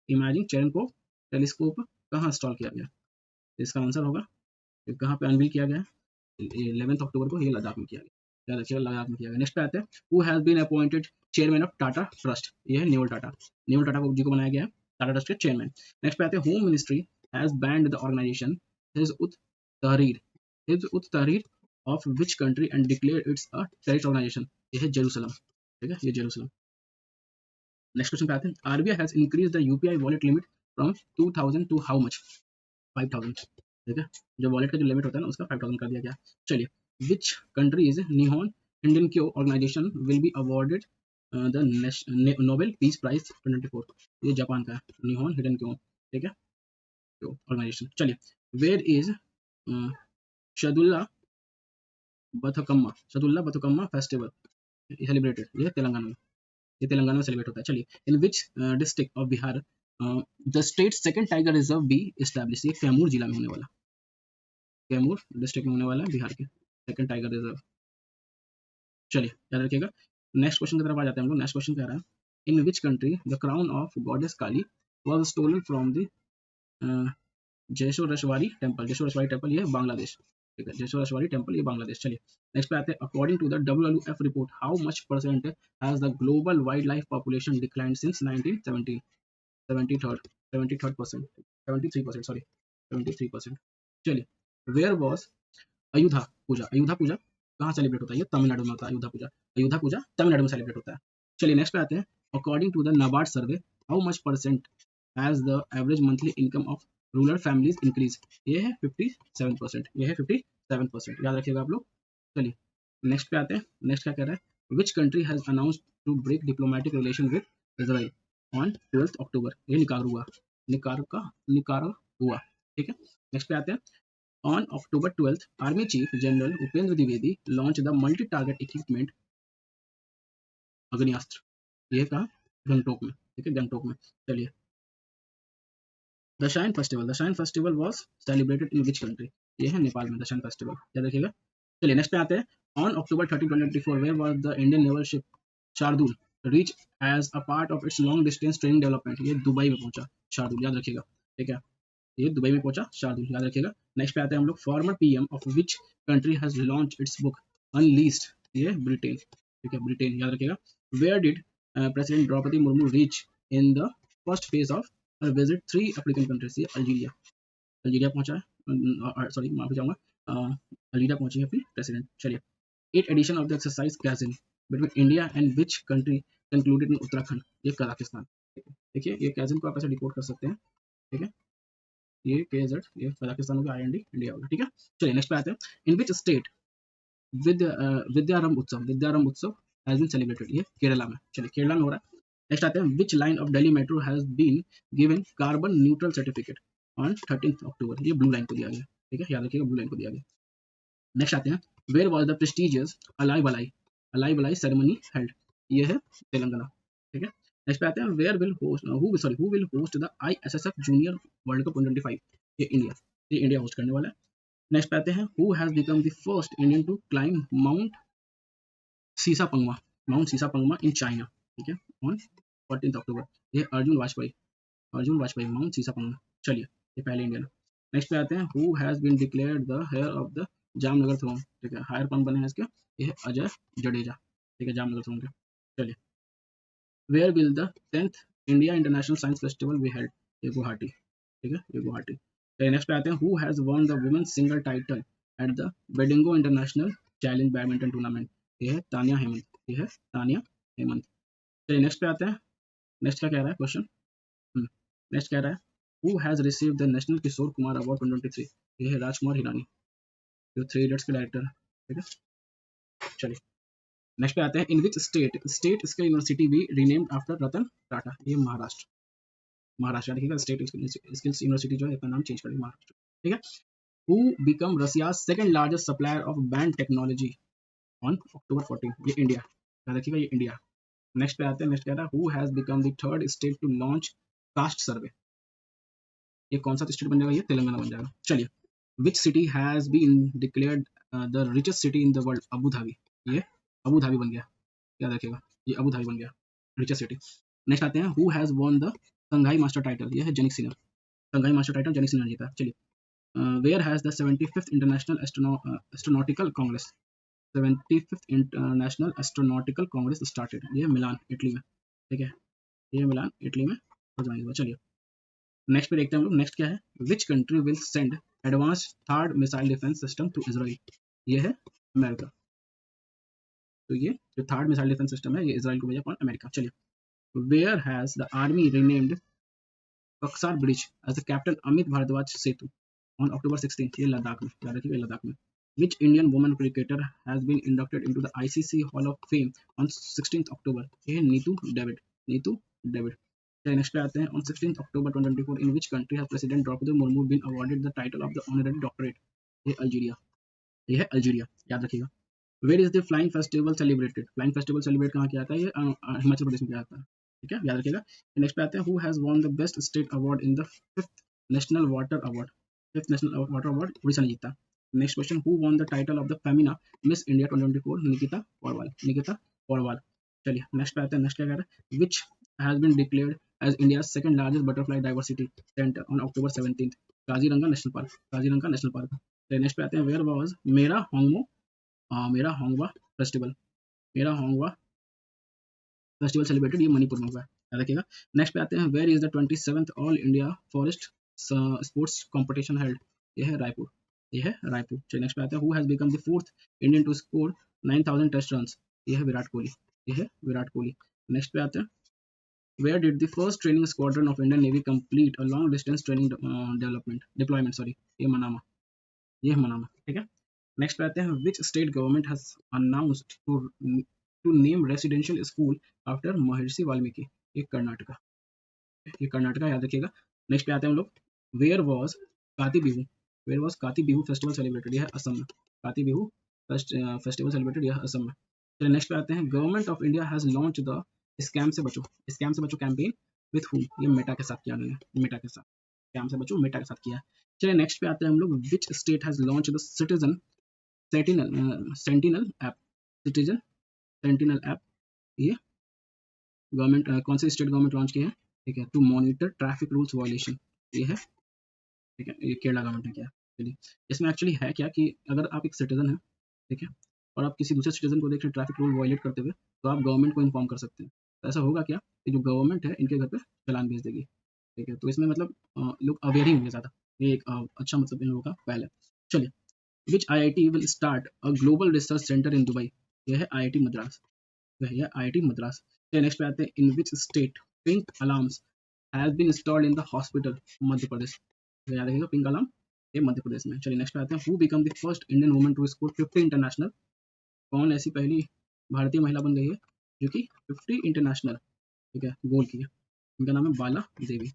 imaging Cherenkov telescope कहाँ इंस्टॉल किया गया? इसका आंसर होगा कहाँ पे अनवील किया गया? 11 अक्टूबर को, ये लद्दाख में किया गया, याद रखिएगा, लद्दाख में किया गया। नेक्स्ट पे आते हैं who has been appointed chairman of Tata Trust, ये है नेवल टाटा, नेवल टाटा जी को बनाया गया है टाटा ट्रस्ट के चेयरमैन। नेक्स्ट पे आते हैं home ministry has banned the organisation Hizb ut Tahrir of which country and declare its a terrorist organisation, ये है जेरूसलम। ठीक है, ये जेरूसलम। नेक्स्ट क्वेश्चन पे आते हैं RBI has increase the UPI wallet limit from 2000 to how much, 5000। ठीक है, जो वॉलेट का जो लिमिट होता है ना उसका 5000 कर दिया गया। चलिए which country's Nihon Hidankyo organisation will be awarded the Nobel peace prize 2024, ये जापान का है, निहोन हिडेनक्यो। ठीक है, तो ऑर्गेनाइजेशन। चलिए where is Saddula Bathukamma festival celebrated, ये तेलंगाना में, ये तेलंगाना में सेलिब्रेट होता है। चलिए in which district of Bihar the state second tiger reserve be establish, ये कैमूर जिला में होने वाला, कैमूर डिस्ट्रिक्ट में होने वाला है बिहार के सेकंड टाइगर रिजर्व। चलिए याद रखिएगा। नेक्स्ट क्वेश्चन की तरफ आ जाते हैं हम लोग। नेक्स्ट क्वेश्चन कह रहा है in which country the crown of goddess Kali was stolen from the Jeshoreshwari temple, Jeshoreshwari temple ये बांग्लादेश। ठीक है, जयसोरेश्वरी टेम्पल ये बांग्लादेश। चलिए नेक्स्ट पे आते हैं according to the WWF report how much percent has the global wildlife population declined since 1970, 73%, 73%, sorry 73%। चलिए where was अयुधा पूजा, अयुधा पूजा कहाँ सेलिब्रेट होता है? ये तमिलनाडु में होता है अयुधा पूजा, अयुधा पूजा तमिलनाडु में सेलिब्रेट होता है। चलिए नेक्स्ट पे आते हैं according to the NABARD survey how much percent has the average monthly income of rural families increase, ये है 57%, ये है 57%, याद रखिएगा आप लोग। चलिए नेक्स्ट पे आते हैं। नेक्स्ट क्या कह रहा है which country has announced to break diplomatic relation with Israel on 12 October, ये निकारा हुआ। ठीक है, नेक्स्ट पे आते हैं on October 12th, Army Chief General Upendra Dwivedi launched the multi-target equipment अग्नियास्त्र, ये कहा गंगटोक में। ठीक है, गंगटोक में। चलिए Dashain festival was celebrated in which country, ये है नेपाल में दशाइन फेस्टिवल, याद रखिएगा। चलिए नेक्स्ट पे आते हैं on October 13, 2024 where was the Indian naval ship Shardul reach as a part of its long distance training development, ये दुबई में पहुंचा शार्दुल, याद रखिएगा। ठीक है, ये दुबई में पहुंचा शार्दुल, याद रखिएगा। नेक्स्ट पे आते हैं हम लोग former PM of which country has launch its book unleashed, ये ब्रिटेन। ठीक है, ब्रिटेन, याद रखिएगा। Where did president Draupadi Murmu reach in the first phase of visit 3 African countries, ये अल्जीरिया, अल्जीरिया पहुंचा है, सॉरी माफी चाहूंगा, अल्जीरिया पहुंची है अपनी प्रेसिडेंट। चलिए 8 edition of the exercise Kazind between India and which country concluded in Uttarakhand, ये कजाकिस्तान। देखिए ये कैजिन को आप ऐसे डिकोड कर सकते हैं। ठीक है, ये KZ, ये कजाकिस्तान होगा, IND इंडिया होगा। ठीक है, चलिए नेक्स्ट पे आते हैं इन विच स्टेट विद्यारंभ उत्सव हैज बीन सेलिब्रेटेड, ये केरला में। चलिए केरला में हो रहा है। नेक्स्ट आते हैं which line of Delhi metro has been given carbon neutral certificate on 13 October, ये ब्लू लाइन को दिया गया। ठीक है, याद रखिएगा ब्लू लाइन को दिया गया। नेक्स्ट आते हैं where was the prestigious Alai Balai ceremony held, ये है तेलंगाना। ठीक है, नेक्स्ट पे आते हैं where will host who will host the ISSF junior World cup 2025, ये इंडिया, ये इंडिया होस्ट करने वाला है। नेक्स्ट पे आते हैं who has become the first Indian to climb Mount Shishapangma in China. ठीक है, ऑन 14 अक्टूबर, ये अर्जुन वाजपेयी माउंट सीसा पंगमा। चलिए ये पहले इंडियन। नेक्स्ट पे आते हैं who has been declared the heir of the Jamnagar throne. ठीक है, हायर कौन बने हैं इसके? ये है अजय जडेजा। ठीक है, जामनगर थ्रोन के। चलिए where will the 10th India International Science Festival be held, ये गुवाहाटी। ठीक है, ये गुवाहाटी। चलिए नेक्स्ट पे आते हैं who has won the women's single title at the Bendigo international challenge badminton tournament, ये है तानिया हेमंत, ये है तानिया हेमंत। चलिए नेक्स्ट पे आते हैं नेक्स्ट क्या कह रहा है क्वेश्चन, नेक्स्ट कह रहा है who has receive the National Kishore Kumar Award 2023, ये है राजकुमार हिरानी, जो 3 इडियट्स के डायरेक्टर है, ठीक है। चलिए नेक्स्ट पे आते हैं, in which state skill university be renamed after Ratan Tata, ये महाराष्ट्र, महाराष्ट्र देखिएगा, स्टेट स्किल्स यूनिवर्सिटी जो है अपना नाम चेंज कर महाराष्ट्र, ठीक है। Who become Russia second largest supplier of banned technology on October 14, ये इंडिया, याद रखिएगा ये इंडिया। नेक्स्ट पे आते हैं, नेक्स्ट कह रहा है who has become the third state to launch caste survey, ये कौन सा स्टेट बन जाएगा, ये तेलंगाना बन जाएगा। चलिए which city has been declared the richest city in the world, Abu Dhabi, ये अबू धाबी बन गया, याद रखिएगा ये अबू धाबी बन गया रिचेस्ट सिटी। नेक्स्ट आते हैं who has won the Shanghai master title, ये है जनिक सिन्हा, संघाई मास्टर टाइटल जनिक सिन्हा जीता। चलिए where has the 75th International Astronautical Congress, 75th International Astronautical Congress started, ये मिलान इटली में, ठीक है, ये मिलान इटली में ऑर्गेनाइज हुआ। चलिए नेक्स्ट पे देखते हैं हम लोग, नेक्स्ट क्या है, which country will send advance THAAD missile defence system to Israel, ये है अमेरिका, तो ये जो थर्ड मिसाइल डिफेंस सिस्टम है ये इजराइल को भेजा कौन, अमेरिका। चलिए where has the army renamed Buxar bridge as the captain Amit Bhardwaj Setu on October 16, ये लद्दाख में, याद रखिएगा लद्दाख में। Which Indian woman cricketer has been inducted into the ICC Hall of Fame on 16 October, ये है नीतू डेविड, नीतू डेविड। नेक्स्ट पे आते हैं, on 16 October 2024 in which country has president Draupadi Murmu been awarded the title of the honorary doctorate, ये Algeria, ये है Algeria, याद रखिएगा। Where is the flying festival celebrated, flying festival celebrate कहाँ किया जाता है, ये हिमाचल प्रदेश में किया जाता है, ठीक है, याद रखिएगा। नेक्स्ट पे आते हैं, who has won the best state award in the 5th national water award, 5th national water award Orissa ने जीता। Next question, who won the title of the Femina miss India 2024, Nikita Paudwal, Nikita Paudwal. चलिए नेक्स्ट पे आते हैं, नेक्स्ट क्या कह रहा है, which has been declared as India second largest butterfly diversity centre on October 17, Kaziranga National Park, Kaziranga National Park. Next पे आते हैं, वेयर वाज मेरा होंगमो मेरा होंगवा फेस्टिवल, मेरा होंगवा फेस्टिवल सेलिब्रेटेड, ये मणिपुर में हुआ है, याद रखिएगा। नेक्स्ट पे आते हैं, where is the 27th All India Forest Sports Competition held, ये है रायपुर, ये है रायपुर। चलिए नेक्स्ट पे आते हैं, who has become the 4th Indian to score 9000 test runs, ये है विराट कोहली, ये है विराट कोहली। नेक्स्ट पे आते हैं, where did the first training squadron of Indian Navy complete a long distance training deployment, sorry ये मनामा, ये है मनामा, ठीक है। नेक्स्ट पे आते हैं, which state government has announced to name residential school after Maharshi Valmiki, ये कर्नाटका, ये कर्नाटका, याद रखिएगा। नेक्स्ट पे आते हैं हम लोग, वेयर वाज काती बिहू, वेयर वाज काती बिहू फेस्टिवल सेलिब्रेटेड, यह है असम में, काती बिहू फेस्टिवल सेलिब्रेटेड, यह असम में। चलिए नेक्स्ट पे आते हैं, government of India has launch the scam से बचो, स्कैम से बचो कैंपेन विथ हुम, ये मेटा के साथ किया उन्होंने, मेटा के साथ, स्कैम से बचो मेटा के साथ किया। चलिए नेक्स्ट पे आते हैं हम लोग, which state has launch the citizen sentinel app, citizen sentinel app, ये गवर्नमेंट कौन से स्टेट गवर्नमेंट लॉन्च किया है, ठीक है, to monitor traffic rules violation, ये है, ठीक है, ये केरला गवर्नमेंट ने किया। चलिए इसमें एक्चुअली है क्या कि अगर आप एक सिटीजन हैं, ठीक है, और आप किसी दूसरे सिटीजन को देख रहे ट्रैफिक रूल वायलेट करते हुए, तो आप गवर्नमेंट को इन्फॉर्म कर सकते हैं। तो ऐसा होगा क्या कि जो गवर्नमेंट है इनके घर पे चालान भेज देगी, ठीक है, तो इसमें मतलब लोग अवेयर ही होंगे ज़्यादा, ये एक अच्छा मतलब इन लोगों का पहल है। चलिए विच IIT will start a global research centre in Dubai, यह है IIT मद्रास, यह है IIT मद्रास। चलिए नेक्स्ट पे आते हैं, in which state pink alarms has been installed in the hospital, Madhya Pradesh, तो याद रखिएगा पिंक अलार्म ये मध्य प्रदेश में। चलिए नेक्स्ट पे आते हैं, who become the first Indian woman to score 50 international, कौन ऐसी पहली भारतीय महिला बन गई है जो कि 50 इंटरनेशनल, ठीक है, गोल की है, इनका नाम है बाला देवी।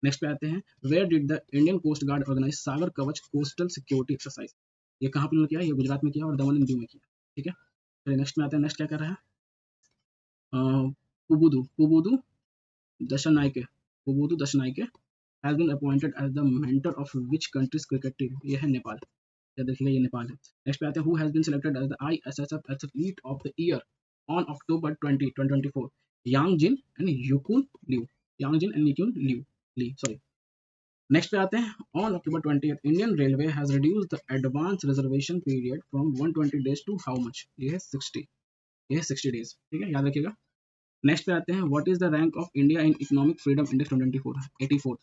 नेक्स्ट पे आते हैं, where did the Indian coast guard organise Sagar Kavach coastal security exercise, ये कहाँ पर किया, ये गुजरात में किया और दमन एंड दीव में किया, ठीक है। चलिए नेक्स्ट में आते हैं, नेक्स्ट क्या कर रहा है, पुबुदु पुबुदु दशनाइके, पुबुदु दशनाइके has been appointed as the mentor of which country's cricket team, ये है नेपाल, या देखिएगा ये नेपाल है। नेक्स्ट पे आते हैं, who has been selected as the ISSF athlete of the year on October 20, 2024, Yang Jin and Yukun Liu, Yang Jin and Yukun Liu, Lee, sorry। Next पे आते हैं, on October 20th, Indian Railway has reduced the advance reservation period from 120 days to how much, ये है 60, ये है 60 days, ठीक है, याद रखिएगा। नेक्स्ट पे आते हैं, what is the rank of India in economic freedom index 2024, 84,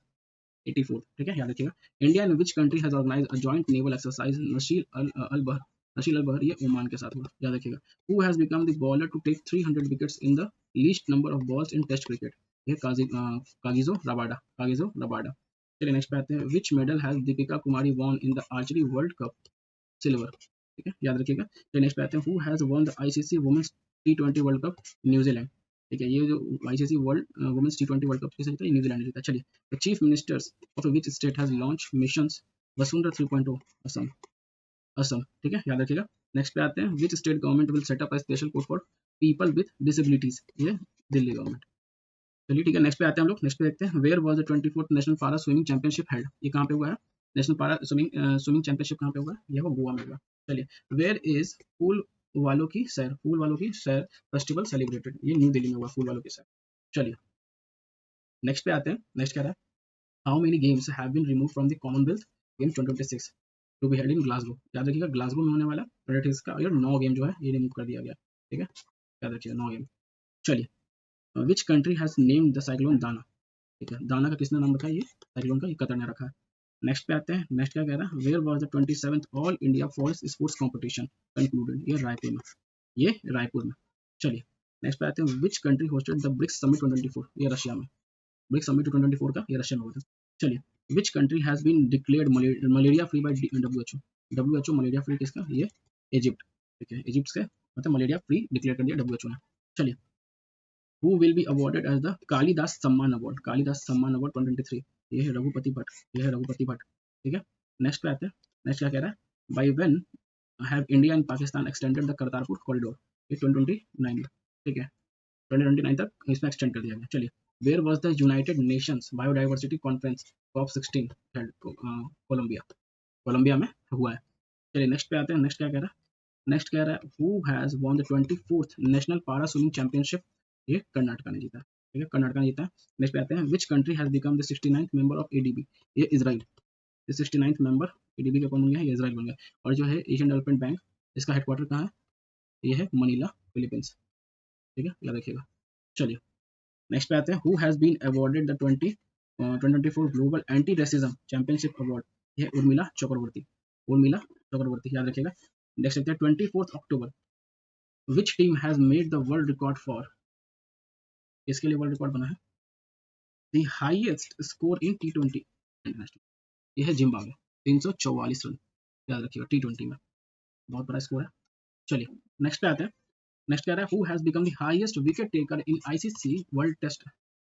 84, ठीक है, याद रखिएगा। India in which country has organise a joint naval exercise Naseem al Bahr, Naseem al बहर, ये ओमान के साथ हुआ, याद रखिएगा। Who has become the bowler to take 300 wickets in the least number of balls in test cricket, ये Kagiso Rabada. चलिए next पे आते हैं, which medal has Deepika Kumari won in the archery world cup? Silver. ठीक है, याद रखिएगा। तो नेक्स्ट पे आते हैं, who has won the ICC women's टी20 वर्ल्ड कप? न्यूजीलैंड। ठीक है, ये जो आईसीसी वर्ल्ड वुमेन्स टी20 वर्ल्ड कप किसे जीता? न्यूजीलैंड ने जीता। चलिए, the chief ministers of which state has launch missions Vasundhara 3.0? Assam. Assam. ठीक है, याद रखिएगा। नेक्स्ट पे आते हैं, which state government will set up a special court for people with disabilities? ये दिल्ली गवर्नमेंट। चलिए ठीक है, नेक्स्ट पे आते हैं हम लोग। नेक्स्ट पे देखते हैं, where was the 24th national para swimming championship held? ये कहाँ पे हुआ है? नेशनल पारा स्विमिंग चैंपियनशिप कहाँ पे हुआ है? ये वो गोवा में हुआ। चलिए, वेयर इज फूल वालों की सैर फेस्टिवल सेलिब्रेटेड? ये न्यू दिल्ली में हुआ फूल वालों की सैर। चलिए नेक्स्ट पे आते हैं। नेक्स्ट कह रहा है, how many games have been remove from the Commonwealth Game 2026 to be held in Glasgow? याद रखिएगा, ग्लासगो में होने वाला 2026 का ये 9 गेम जो है ये रिमूव कर दिया गया। ठीक है, याद रखिएगा 9 गेम। चलिए, which country has named the cyclone दाना? ठीक है, दाना का किसने नाम रखा है? ये साइक्लोन का ये कतर ने रखा है। नेक्स्ट पे आते हैं। नेक्स्ट क्या कह रहा है, where was the 27th All India Forest Sports Competition concluded? ये रायपुर में। ये रायपुर में। चलिए नेक्स्ट पे आते हैं, which country hosted the BRICS summit 2024? ये रशिया में। ब्रिक्स समिट 2024 का ये रशिया में हुआ था। चलिए, which country has been declared malaria free by WHO? WHO malaria free किसका? ये इजिप्ट। ठीक है, इजिप्ट से मतलब मलेरिया फ्री डिक्लेयर कर दिया डब्ल्यूएचओ ने। चलिए, who will be awarded as the Kalidas Samman award? Kalidas Samman award 2023, ये है रघुपति भट्ट। ये है रघुपति भट्ट। ठीक है, नेक्स्ट पे आते हैं। नेक्स्ट क्या कह रहा है, by when have India and Pakistan extended the Kartarpur corridor? ये 2029 में। ठीक है, 2029 तक इसमें एक्सटेंड कर दिया गया। चलिए, where was the United Nations biodiversity conference COP16 held? Colombia. Colombia में हुआ है। चलिए नेक्स्ट पे आते हैं। नेक्स्ट क्या कह रहा है, नेक्स्ट कह रहा है, who has won the 24th national para swimming championship? ये कर्नाटका ने जीता। ठीक है, कर्नाटका ने जीता। नेक्स्ट पे आते हैं, which country has become the 69th member of ADB? ये इजराइल। ये 69th मेंबर एडीबी का कौन बन गया? ये इजराइल बन गया। और जो है एशियन डेवलपमेंट बैंक, इसका हेडक्वार्टर कहाँ है? ये है मनीला, फिलीपींस। ठीक है, याद रखिएगा। चलिए नेक्स्ट पे आते हैं, who has been awarded the 2024 global anti racism championship award? ये उर्मिला चक्रवर्ती। उर्मिला चक्रवर्ती, याद रखिएगा। नेक्स्ट देखते हैं, 24 October, which team has made the world record for? इसके लिए वर्ल्ड रिकॉर्ड बना है the highest score in T20 international? ये है जिम्बाब्वे, 344 रन। याद रखिएगा, T20 में बहुत बड़ा स्कोर है। चलिए नेक्स्ट पे आते हैं। नेक्स्ट कह रहा है, who has become the highest wicket taker in ICC World test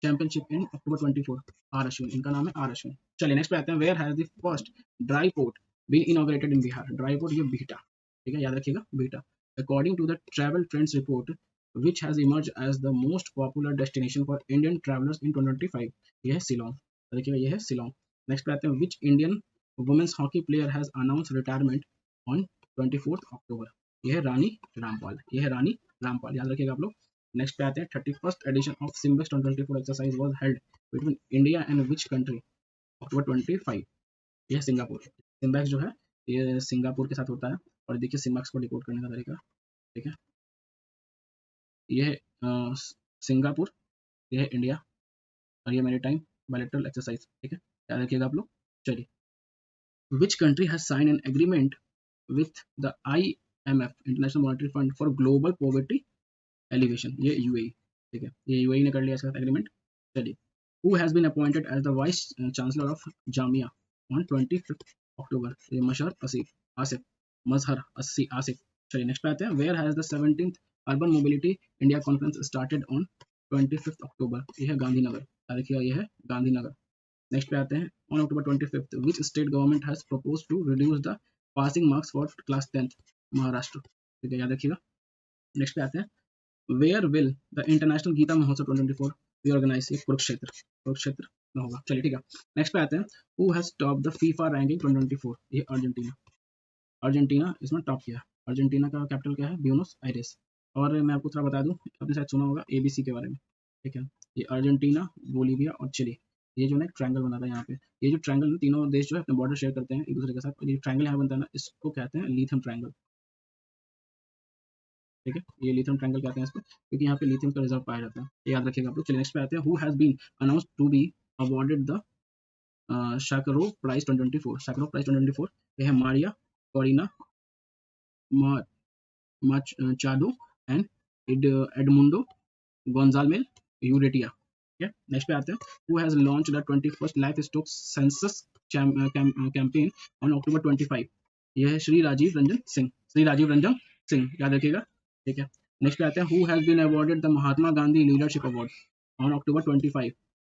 Championship in October 24? R Ashwin, इनका नाम है आर अश्विन। चलिए नेक्स्ट पे आते हैं, where has the first dry port been inaugurated in Bihar? Dry port ये बीटा। ठीक है, याद रखिएगा, Bihta. According to the travel trends report, which has emerged as the most popular destination for Indian travelers in 2025? ये है शिलोंग। देखिएगा, ये है शिलोंग। नेक्स्ट पे आते हैं, which Indian women's hockey player has announced retirement on 24th October? ये है रानी रामपाल। ये है रानी रामपाल, याद रखिएगा आप लोग। नेक्स्ट पे आते हैं, 31st edition of SIMBEX 2024 exercise was held between India and which country? October 25। यह सिंगापुर। सिम्बेक्स जो है ये सिंगापुर के साथ होता है। और देखिए सिम्बेक्स को डिकोड करने का तरीका। ठीक है, ये है सिंगापुर, ये है इंडिया, और ये मेरी टाइम बायलैटरल एक्सरसाइज। ठीक है, याद रखिएगा आप लोग। चलिए, which country has sign an agreement with the IMF International Monetary Fund for global poverty alleviation? ये यूएई। ठीक है, ये यूएई ने कर लिया इसके साथ एग्रीमेंट। चलिए, who has been appointed as the vice chancellor of Jamia on 25 October? ये मशहर आसिफ मजहर आसिफ। चलिए नेक्स्ट पे आते हैं, where has the 17th Urban Mobility India Conference started on 25 October? ये है गांधीनगर। देखिए, ये है गांधीनगर। नेक्स्ट पे आते हैं, on October 25 which state government has propose to reduce the passing marks for class 10th? Maharashtra. ठीक है, याद रखिएगा। नेक्स्ट पे आते हैं, where will the international Gita Mahotsav 2024 B organise? ये कुरुक्षेत्र में होगा। चलिए ठीक है, नेक्स्ट पे आते हैं, who has top the FIFA ranking 2024? ये अर्जेंटीना। अर्जेंटीना इसमें टॉप किया। अर्जेंटीना का कैपिटल क्या है? Buenos Aires. और मैं आपको थोड़ा बता दूं, आपने शायद सुना होगा ABC के बारे में। ठीक है, ये अर्जेंटीना, बोलीविया और चिली, ये जो ना ट्रायंगल बना था यहाँ पे। ये जो ट्रायंगल, तीनों देश जो है अपने बॉर्डर शेयर करते हैं एक दूसरे के साथ, और ये ट्रायंगल यहाँ बनता है ना, इसको कहते हैं लिथियम ट्रायंगल। ठीक है, ये लिथियम ट्रायंगल कहते हैं इसको, क्योंकि यहाँ पे लिथियम का रिजर्व पाया जाता है। ये याद रखिएगा आप लोग। चलिए नेक्स्ट पे आते हैं, who has been announced to be awarded the Sakharov prize 2024? Sakharov prize 2024, ये है Maria Corina Machado and Edmundo Gonzalez Urrutia। ठीक है, नेक्स्ट पे आते हैं, who has launch the 21st life stock census campaign on October 25। यह है श्री राजीव रंजन सिंह, श्री राजीव रंजन सिंह, याद रखिएगा। ठीक है, नेक्स्ट पे आते हैं, who has been awarded the Mahatma Gandhi leadership award on October 25।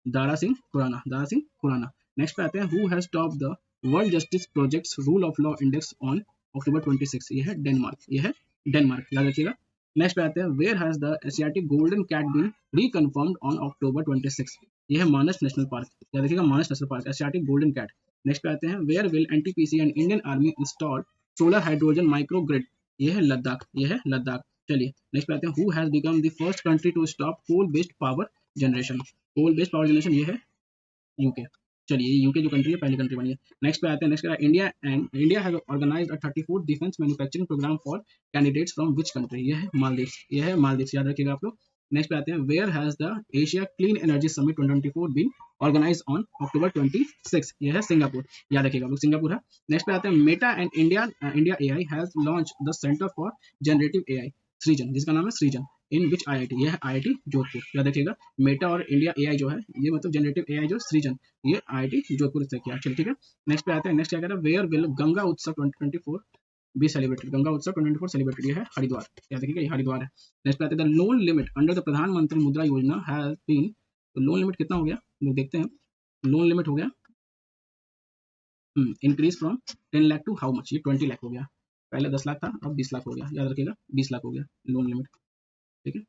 Dara Singh Khurana, Dara Singh Khurana. Next पे आते हैं, who has top the World Justice Projects Rule of Law Index on October 26। यह है डेनमार्क, यह है डेनमार्क, याद रखिएगा। नेक्स्ट पे आते हैं, where has the Asiatic golden cat been reconfirmed on October 26। यह है मानस नेशनल पार्क, याद रखिएगा, Manas national park, Asiatic golden cat. Next पे आते हैं, where will NTPC and Indian army install solar hydrogen micro grid. यह है लद्दाख, यह है लद्दाख। चलिए नेक्स्ट पे आते हैं, who has become the first country to stop coal based power generation. Coal based power generation, ये है यूके। चलिए, यूके जो कंट्री है, पहली कंट्री बनी है। नेक्स्ट पे आते हैं, next India has organised a 34th defence manufacturing programme for candidates from which country. यह है मालदीव, यह है मालदीव, याद रखिएगा आप लोग। नेक्स्ट पे आते हैं, where has the Asia clean energy summit 2024 been organised on October 26। यह है सिंगापुर, याद रखिएगा आप लोग, सिंगापुर है। नेक्स्ट पे आते हैं, Meta and India AI has launch the centre for generative AI सृजन, जिसका नाम है सृजन, इन विच आईआईटी। यह है आईआईटी जोधपुर, याद रखिएगा। मेटा और इंडिया एआई जो है, ये मतलब जनरेटिव एआई जो सृजन, ये आईआईटी जोधपुर से किया। चलिए ठीक है, नेक्स्ट पे आते हैं, नेक्स्ट क्या कह रहा है, वेयर विल गंगा उत्सव 2024 बी सेलिब्रेटेड। गंगा उत्सव 2024 सेलिब्रेटेड, ये है हरिद्वार, याद रखिएगा, ये हरिद्वार है। नेक्स्ट पे आते हैं, the loan limit under the प्रधानमंत्री मुद्रा योजना हैज बीन, तो लोन लिमिट कितना हो गया, लोग देखते हैं। लोन लिमिट हो गया increase from 10 lakh to how much, ये 20 लाख हो गया। पहले 10 लाख था, अब 20 लाख हो गया, याद रखिएगा, 20 लाख हो गया लोन लिमिट। ठीक है,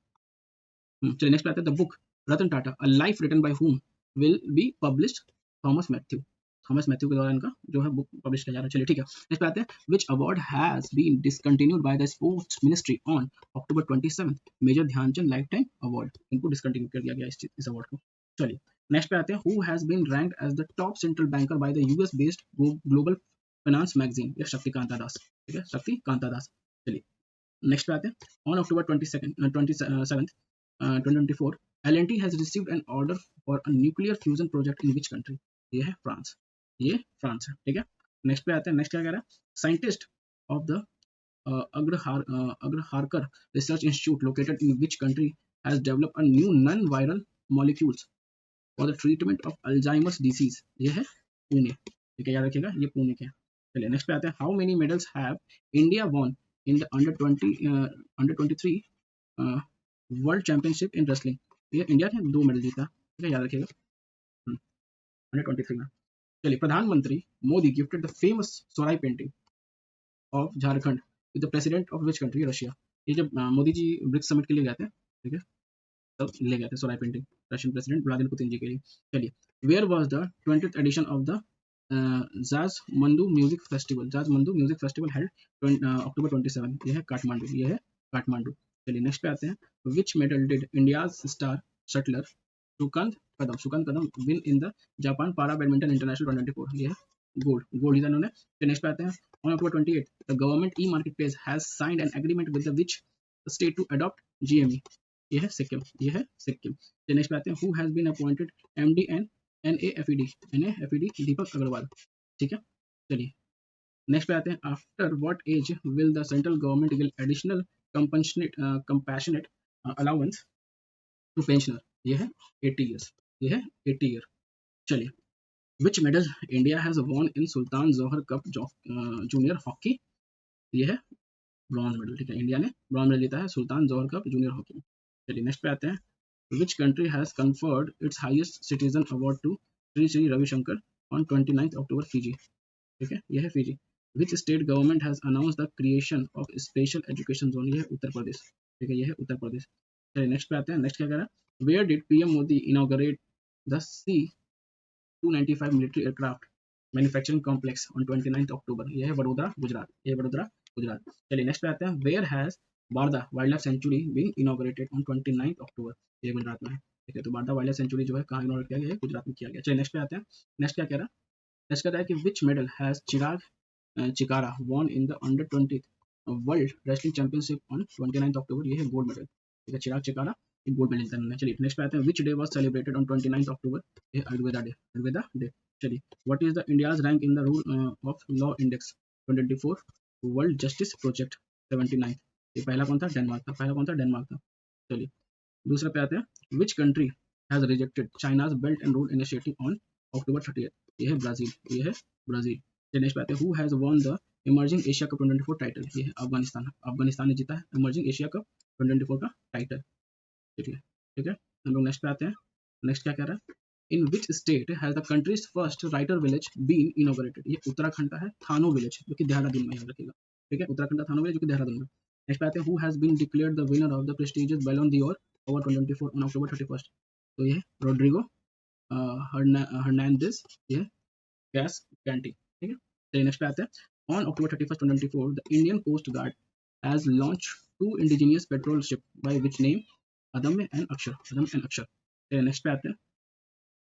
चलिए नेक्स्ट पे आते हैं, the book Ratan Tata a life written by whom will be published. Thomas Mathew, Thomas Mathew के द्वारा इनका जो है बुक पब्लिश किया जा रहा है। चलिए ठीक है, नेक्स्ट पे आते हैं, which award has been discontinued by the sports ministry on October 27। Major Dhyan Chand lifetime award, इनको डिसकंटिन्यू कर दिया गया इस अवार्ड को। चलिए नेक्स्ट पे आते हैं, who has been ranked as the top central banker by the US based global finance magazine. ये शक्तिकांता दास, ठीक है, शक्तिकांता दास। चलिए नेक्स्ट पे आते हैं, on October 27 2024 L&T has received an order for a nuclear fusion project in which country। ये है France, ये फ्रांस है। ठीक है, नेक्स्ट पे आते हैं, नेक्स्ट क्या कह रहा है, scientist of the Agharkar research institute located in which country has developed a new non viral molecules for the treatment of Alzheimer's disease. ये है पुणे, ठीक है, याद रखिएगा, ये पुणे के। चलिए नेक्स्ट पे आते हैं, how many medals have India won in the under 23 world championship in wrestling. ये इंडिया ने 2 मेडल जीता, ठीक है, याद रखिएगा, अंडर 23 में। चलिए, प्रधानमंत्री Modi gifted the famous सोराई painting of Jharkhand with the president of which country, Russia. ये जब मोदी जी ब्रिक्स समिट के लिए गए थे, ठीक है, तब ले गए थे Sohrai painting Russian president Vladimir Putin ji के लिए। चलिए, where was the 20th edition of the Jazzmandu music festival, Jazzmandu music festival held October 27। ये है काठमांडू, ये है काठमांडू। चलिए नेक्स्ट पे आते हैं, which medal did India's star shuttler Sukant Kadam win in the Japan para badminton international 2024। ये है गोल्ड, गोल्ड जीता इन्होंने। फिर नेक्स्ट पे आते हैं, on October 28 the government e marketplace has signed an agreement with the which state to adopt GeM. ये है सिक्किम, ये है सिक्किम। फिर नेक्स्ट पे आते हैं, who has been appointed MD and NAFED Deepak Agarwal. ठीक है, चलिए नेक्स्ट पे आते हैं, after what age will the central government give additional compassionate allowance to pensioner. ये है 80 ईयर्स, ये है 80 ईयर। चलिए, which medal India has won in Sultan Johor cup junior hockey. ये है ब्रॉन्ज मेडल, ठीक है, इंडिया ने ब्रॉन्ज मेडल जीता है सुल्तान जोहर कप जूनियर हॉकी में। चलिए नेक्स्ट पे आते हैं, which country has conferred its highest citizen award to Sri Ravi Shankar on 29th October, Fiji। ठीक है, यह है Fiji. Which state government has announced the creation of special education zone। यह है उत्तर प्रदेश, ठीक है, यह है उत्तर प्रदेश। चलिए नेक्स्ट पे आते हैं, नेक्स्ट क्या कह रहा है, Where did PM Modi inaugurate the C-295 military aircraft manufacturing complex on 29th October। यह है वडोदरा गुजरात, यह है वडोदरा गुजरात। चलिए नेक्स्ट पे आते हैं, Where has Barda wildlife sanctuary been inaugurated on 29th October। ये गुजरात में है, ठीक है, तो बारदा वाइल्ड लाइफ सेंचुरी जो है कहाँ इनॉग्रेट किया गया है, गुजरात में किया गया। चलिए नेक्स्ट पे आते हैं, नेक्स्ट क्या कह रहा है, नेक्स्ट कहता है कि विच medal has Chirag चिकारा von in the under 20 world wrestling championship on 29th October। ये है गोल्ड मेडल, ठीक है, चिराग चिकारा एक गोल्ड मेडल जीता। चलिए नेक्स्ट पे आते हैं, which day was celebrated on 29th October। ये आयुर्वेदा डे, आयुर्वेदा डे। चलिए, what is the India's rank in the rule of Law index 2024 world justice project 79। ये पहला कौन था, डेनमार्क था, पहला कौन था, डेनमार्क था। चलिए दूसरा पे आते हैं, which country has rejected China's Belt and Road Initiative on October 30th. ये है ब्राजील, ये है ब्राजील। फिर नेक्स्ट पे आते हैं, who has won the emerging Asia cup 2024 title, ये है अफगानिस्तान। अफगानिस्तान ने जीता है इमर्जिंग एशिया कप 2024 का टाइटल। ठीक है, ठीक है। हम लोग नेक्स्ट पे आते हैं। नेक्स्ट क्या कह रहा है, in which state has the country's first writer village been inaugurated, ये उत्तराखंड का है थानो विलेज, जो कि देहरादून में, याद रखिएगा। ठीक है, उत्तराखंड का थानो विलेज जो कि देहरादून में। नेक्स्ट पे आते हैं, who has been declared the winner of the prestigious Ballon d'Or over 2024 on October 31st, तो ये रोड्रिगो हर्नांडेज, ये गैस कैंटी। ठीक है, चलिए नेक्स्ट पे आते हैं। On October 31st 2024 the Indian coast guard has launch 2 indigenous patrol ship by which name, Adamya and Akshar, Adamya and अक्षर। चलिए नेक्स्ट पे आते हैं।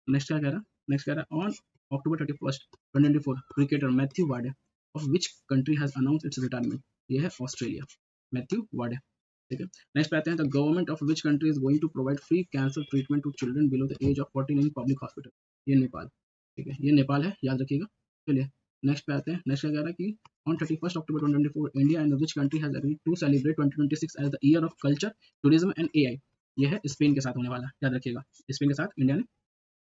नेक्स्ट क्या कह रहा है, नेक्स्ट कह रहा है, on October 31st 2024 cricketer Matthew Wade of which country has announced its retirement, ये है ऑस्ट्रेलिया, मैथ्यू वाडे। ठीक है, नेक्स्ट पे आते हैं, the government of which country is going to provide free cancer treatment to children below the age of 14 in public hospital, ये नेपाल। ठीक है, ये नेपाल है, याद रखिएगा। चलिए नेक्स्ट पे आते हैं। नेक्स्ट क्या कह रहा है कि on 31st October 2024 India and which country has agreed to celebrate 2026 as the year of culture, tourism and AI, ये है स्पेन के साथ होने वाला है, याद रखिएगा। स्पेन के साथ इंडिया ने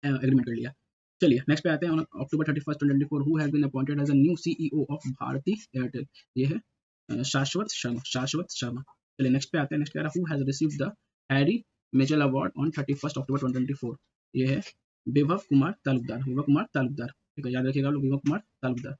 एग्रीमेंट कर लिया। चलिए नेक्स्ट पे आते हैं, October 31st 2024 who has been appointed as a new CEO of Bharti Airtel, ये है शाश्वत शर्मा, शाश्वत शर्मा। चलिए नेक्स्ट पे आते हैं। नेक्स्ट कह रहा है, who has received the Harry Maisel award on 31st October 2024, ये है विभव कुमार तालुकदार, विभव कुमार तालुकदार। ठीक है, याद रखिएगा लोग, विभव कुमार तालुकदार।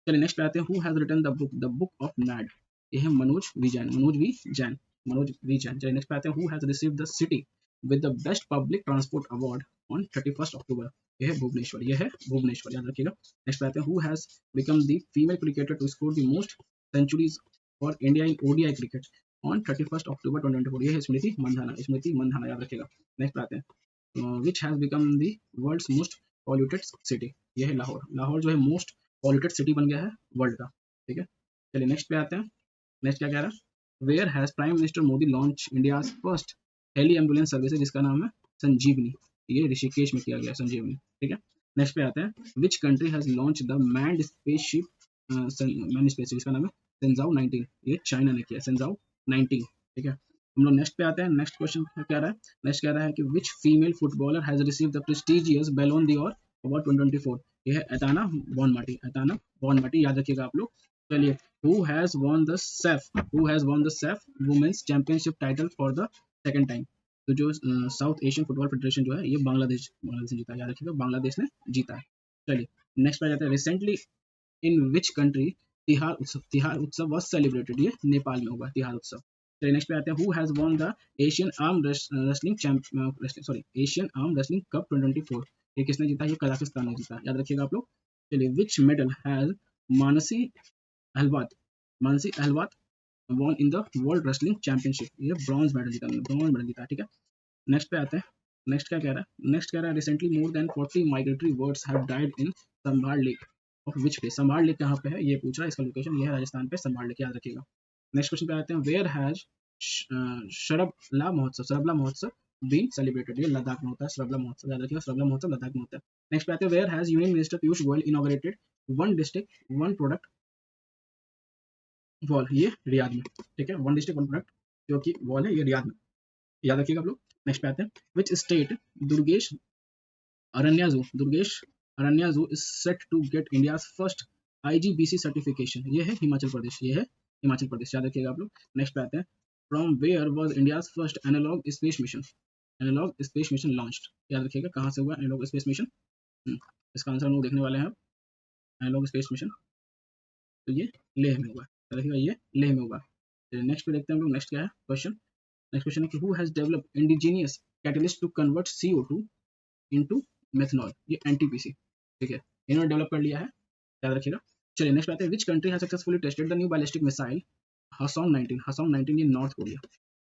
चलिए नेक्स्ट पे आते हैं, who has written the book of नैड, ये है Manoj V Jain, Manoj V Jain, Manoj V Jain. चलिए नेक्स्ट पे आते हैं, who has received the city with the best public transport award on 31st October, ये है भुवनेश्वर, ये है भुवनेश्वर, याद रखिएगा। नेक्स्ट पे आते हैं, who has become the female cricketer to score the most centuries for India in ODI cricket on 31st October 2024, ये है स्मृति मंधाना, स्मृति मंधाना, याद रखिएगा। नेक्स्ट पे आते हैं, which has become the world's most polluted city, ये है लाहौर, लाहौर जो है मोस्ट पॉल्यूटेड सिटी बन गया है वर्ल्ड का। ठीक है, चलिए नेक्स्ट पे आते हैं। नेक्स्ट क्या कह रहा है, where has prime minister Modi launch India first heli ambulance service, जिसका नाम है संजीवनी, ये ऋषिकेश में किया गया संजीवनी। ठीक है, नेक्स्ट पे आते हैं, which country has launch the manned spaceship, manned spaceship, इसका नाम है सेंजाओ 19, ये चाइना ने किया, सेंजाओ 19। ठीक है, हम लोग नेक्स्ट पे आते हैं। नेक्स्ट क्वेश्चन क्या रहा है, नेक्स्ट कह रहा है कि which female footballer has received the prestigious Ballon d'Or award 2024, ये है एताना बॉनमाटी, एताना बॉनमाटी, याद रखिएगा आप लोग। चलिए, who has won the CEF women's championship title for the second time, तो जो साउथ एशियन फुटबॉल फेडरेशन जो है, ये बांग्लादेश ने जीता, याद रखिएगा, बांग्लादेश ने जीता है। चलिए नेक्स्ट पे जाते हैं, रिसेंटली इन विच कंट्री तिहार उत्सव वाज सेलिब्रेटेड, ये नेपाल में हुआ तिहार उत्सव। चलिए नेक्स्ट पे आते हैं, who has won the Asian arm wrestling cup 2024, ये किसने जीता, ये कजाकिस्तान ने जीता, याद रखिएगा आप लोग। चलिए, which medal has Mansi Ahlawat, Mansi Ahlawat won in the world wrestling championship, ये ब्रॉन्ज मेडल जीता, ब्रॉन्ज मेडल जीता। ठीक है, नेक्स्ट पे आते हैं। नेक्स्ट क्या कह रहा है, नेक्स्ट कह रहा है, recently more than 40 migratory birds have died in संभाल लेक ऑफ विच प्लेस, संभाल लेक कहाँ पे है ये पूछ रहा है, इसका लोकेशन ये है राजस्थान पे संभाल लेक, याद रखिएगा। नेक्स्ट क्वेश्चन पे आते हैं, वेयर हैज शरबला महोत्सव बीन सेलिब्रेटेड, ये लद्दाख में होता है सरबला महोत्सव, याद रखिएगा, सरबला महोत्सव लद्दाख में होता है। नेक्स्ट पे आते हैं, where has union minister Piyush Goyal inaugurated one district one product wall, ये रियाद में। ठीक है, वन डिस्ट्रिक्ट वन प्रोडक्ट जो कि वॉल है, ये रियाद में, याद रखिएगा आप लोग। नेक्स्ट पे आते हैं, which state Durgesh Aranya zoo is set to get India's first IGBC certification, ये है हिमाचल प्रदेश, ये है हिमाचल प्रदेश, याद रखिएगा आप लोग। नेक्स्ट पे आते हैं, from where was India's first analogue space mission launched, याद रखिएगा, कहाँ से हुआ एनालॉग स्पेस मिशन, इसका आंसर हम लोग देखने वाले हैं। एनालॉग स्पेस मिशन तो ये लेह में हुआ, याद रखिएगा, ये लेह में हुआ। नेक्स्ट पे देखते हैं हम लोग, नेक्स्ट क्या है क्वेश्चन। नेक्स्ट क्वेश्चन है कि who has developed indigenous catalyst to convert CO2 into methanol, ये NTPC। ठीक है, इन्होंने डेवलप कर लिया है, याद रखिएगा। चलिए नेक्स्ट आते हैं, which country has successfully tested the new ballistic missile Hwasong 19, Hwasong 19 ये नॉर्थ कोरिया,